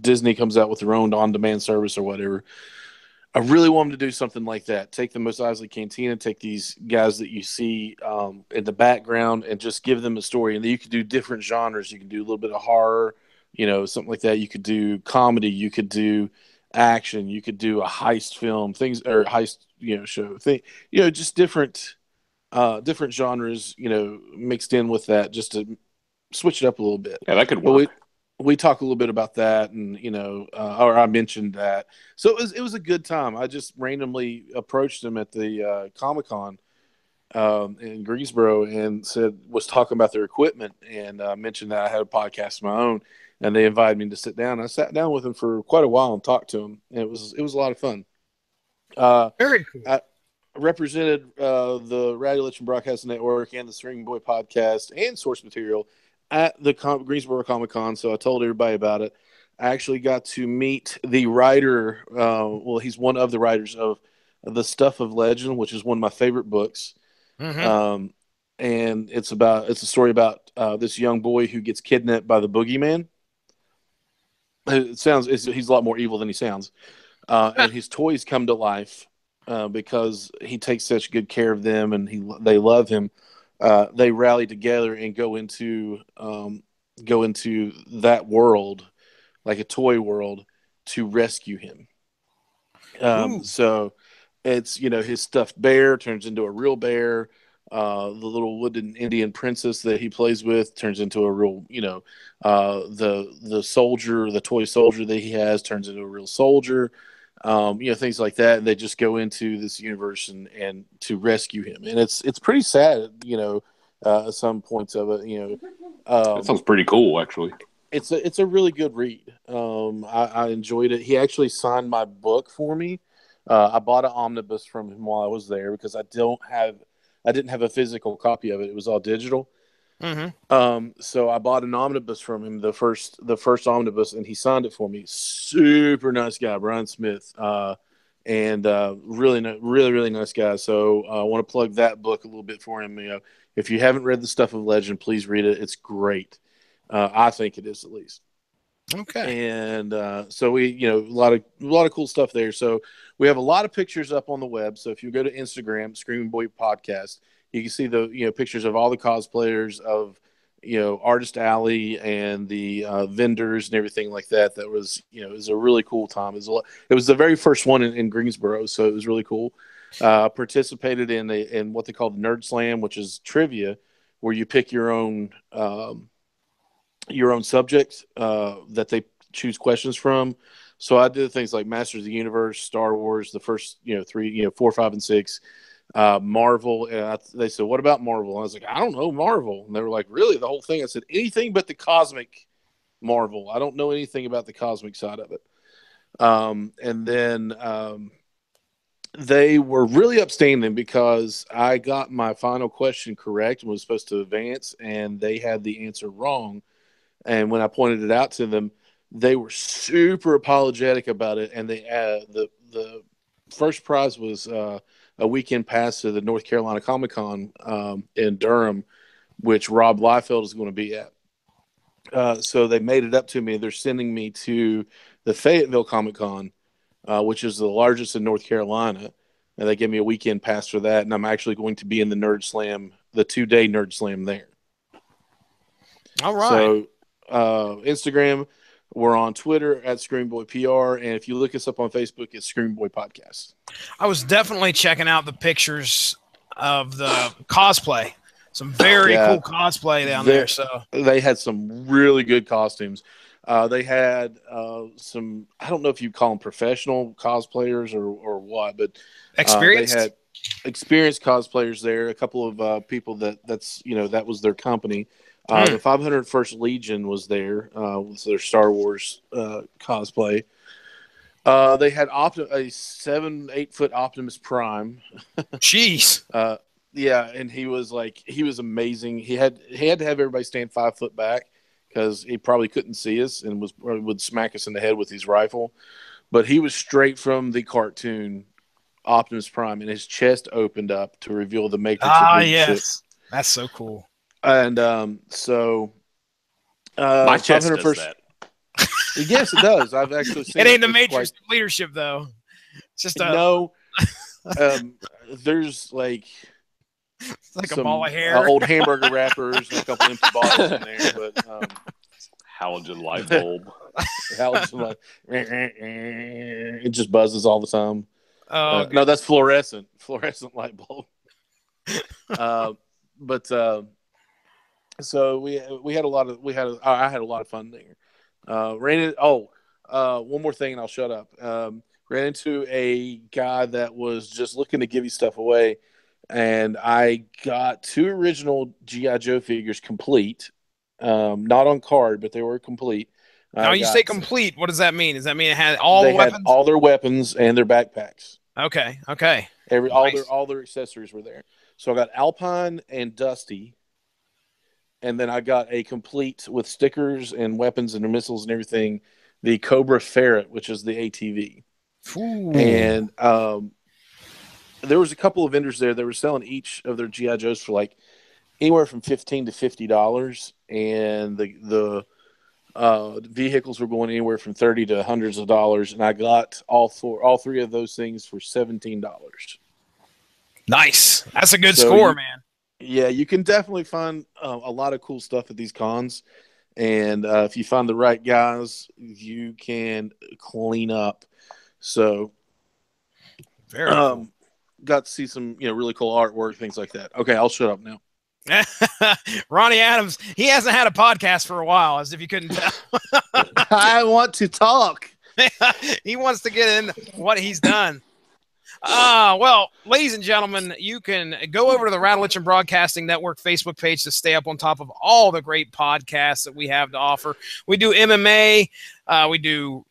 Disney comes out with their own on-demand service or whatever, I really want them to do something like that. Take the Mos Eisley Cantina, take these guys that you see in the background, and just give them a story. And then you could do different genres. You can do a little bit of horror, something like that. You could do comedy. You could do action. You could do a heist film, heist, show thing. Just different genres, mixed in with that, just to switch it up a little bit. Yeah, that could work. We talked a little bit about that, and or I mentioned that, so it was a good time. I just randomly approached him at the Comic-Con, in Greensboro and was talking about their equipment and mentioned that I had a podcast of my own, and they invited me to sit down. I sat down with them for quite a while and talked to them, and it was a lot of fun. Very cool. I represented the Radio Legend Broadcasting Network and the Screaming Boy podcast and source material at the Greensboro Comic Con, so I told everybody about it. I actually got to meet the writer. He's one of the writers of The Stuff of Legend, which is one of my favorite books. Mm-hmm. And it's a story about this young boy who gets kidnapped by the boogeyman. He's a lot more evil than he sounds. And his toys come to life because he takes such good care of them, and they love him. They rally together and go into that world, like a toy world, to rescue him. So it's, his stuffed bear turns into a real bear. The little wooden Indian princess that he plays with turns into a real, the soldier, the toy soldier that he has turns into a real soldier. Things like that. And they just go into this universe and to rescue him. And it's pretty sad, at some points of it, that sounds pretty cool, actually. It's a really good read. I enjoyed it. He actually signed my book for me. I bought an omnibus from him while I was there because I didn't have a physical copy of it. It was all digital. Mm-hmm. So I bought an omnibus from him, the first omnibus, and he signed it for me. Super nice guy, Brian Smith, and really, really nice guy. So I want to plug that book a little bit for him. If you haven't read The Stuff of Legend, please read it. It's great. I think it is, at least. Okay. And so we, a lot of cool stuff there. So we have a lot of pictures up on the web. So if you go to Instagram, Screaming Boy Podcast, you can see the pictures of all the cosplayers of Artist Alley and the vendors and everything like that. That was it was a really cool time. It was the very first one in Greensboro, so it was really cool. Participated in what they call the Nerd Slam, which is trivia, where you pick your own subject that they choose questions from. So I did things like Masters of the Universe, Star Wars, the first 3, 4, 5, and 6, Marvel. And they said, "What about Marvel?" And I was like, "I don't know Marvel." And they were like, "Really, the whole thing?" I said, "Anything but the cosmic Marvel. I don't know anything about the cosmic side of it." And then they were really upstanding because I got my final question correct and was supposed to advance, and they had the answer wrong. And when I pointed it out to them, they were super apologetic about it. And they the first prize was a weekend pass to the North Carolina Comic Con in Durham, which Rob Liefeld is going to be at. So they made it up to me. They're sending me to the Fayetteville Comic Con, which is the largest in North Carolina. And they gave me a weekend pass for that. And I'm actually going to be in the Nerd Slam, the 2-day Nerd Slam there. All right. So Instagram, we're on Twitter at Screamboy PR, and if you look us up on Facebook, it's Screamboy Podcast. I was definitely checking out the pictures of the cosplay. Some very cool cosplay down there. So they had some really good costumes. They had some, I don't know if you call them professional cosplayers or what, but experienced. They had experienced cosplayers there. A couple of people that was their company. The 501st Legion was there with their Star Wars cosplay. They had a 7-8 foot Optimus Prime. Jeez. And he was amazing. He had to have everybody stand 5 foot back because he probably couldn't see us and would smack us in the head with his rifle. But he was straight from the cartoon Optimus Prime, and his chest opened up to reveal the Matrix of leadership. That's so cool. And my chest does that. Yes, it does. I've actually seen it. Ain't the Matrix leadership though. It's just no. There's like a ball of hair, old hamburger wrappers, and a couple empty bottles in there. But halogen light bulb. It just buzzes all the time. No, that's fluorescent light bulb. So I had a lot of fun there. One more thing and I'll shut up. Ran into a guy that was just looking to give you stuff away, And I got 2 original G.I. Joe figures complete. Not on card, but they were complete. Now you say complete. What does that mean? Does that mean it had all the weapons? Had all their weapons and their backpacks. Okay. All their accessories were there. So I got Alpine and Dusty, and then I got a complete with stickers and weapons and missiles and everything, the Cobra Ferret, which is the ATV. Ooh. And there was a couple of vendors there that were selling each of their G.I. Joes for like anywhere from $15 to $50, and the vehicles were going anywhere from $30 to hundreds of dollars, and I got all 3 of those things for $17. Nice. That's a good score, man. Yeah, you can definitely find a lot of cool stuff at these cons, and if you find the right guys, you can clean up. So, very cool. Got to see some really cool artwork, things like that. Okay, I'll shut up now. Ronnie Adams, he hasn't had a podcast for a while, as if you couldn't tell. I want to talk. He wants to get in what he's done. Well, ladies and gentlemen, you can go over to the Rattleitch Broadcasting Network Facebook page to stay up on top of all the great podcasts that we have to offer. We do MMA, we do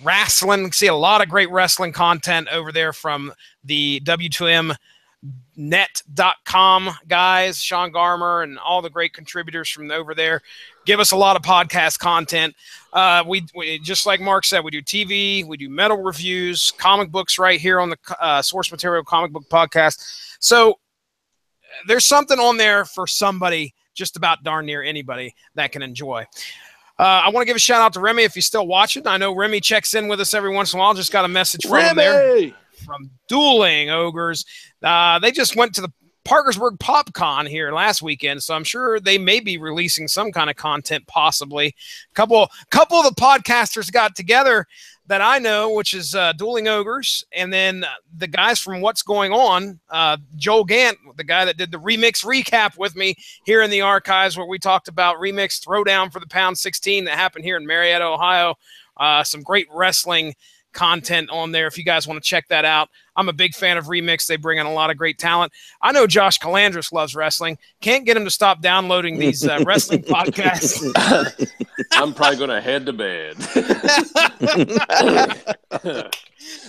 wrestling. See a lot of great wrestling content over there from the W2M net.com guys, Sean Garmer and all the great contributors from over there give us a lot of podcast content. We just like Mark said, we do TV, we do metal reviews, comic books right here on the Source Material Comic Book Podcast. So there's something on there for somebody, just about darn near anybody that can enjoy. I want to give a shout out to Remy if he's still watching. I know Remy checks in with us every once in a while. Just got a message from him there. From Dueling Ogres. They just went to the Parkersburg PopCon here last weekend, so I'm sure they may be releasing some kind of content, possibly. Couple of the podcasters got together that I know, which is Dueling Ogres, and then the guys from What's Going On, Joel Gant, the guy that did the Remix recap with me here in the archives, where we talked about Remix Throwdown for the Pound 16 that happened here in Marietta, Ohio. Some great wrestling content on there if you guys want to check that out. I'm a big fan of Remix. They bring in a lot of great talent. I know Josh Calandris loves wrestling. Can't get him to stop downloading these wrestling podcasts. I'm probably going to head to bed.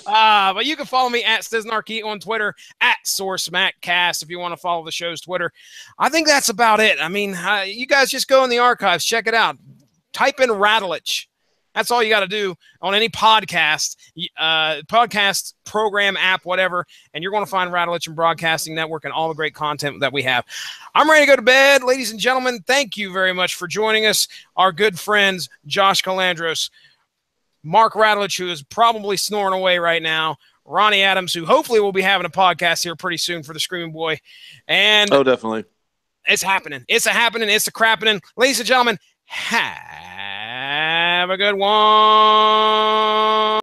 But you can follow me at Stiznarkey on Twitter, at SourceMacCast if you want to follow the show's Twitter. I think that's about it. I mean, you guys just go in the archives, check it out. Type in Rattleitch. That's all you got to do on any podcast program, app, whatever, and you're going to find Rattleitch Broadcasting Network and all the great content that we have. I'm ready to go to bed. Ladies and gentlemen, thank you very much for joining us. Our good friends, Josh Calandros, Mark Rattleitch, who is probably snoring away right now, Ronnie Adams, who hopefully will be having a podcast here pretty soon for the Screaming Boy. And oh, definitely. It's happening. It's a happening. It's a crapping. Ladies and gentlemen, have a good one.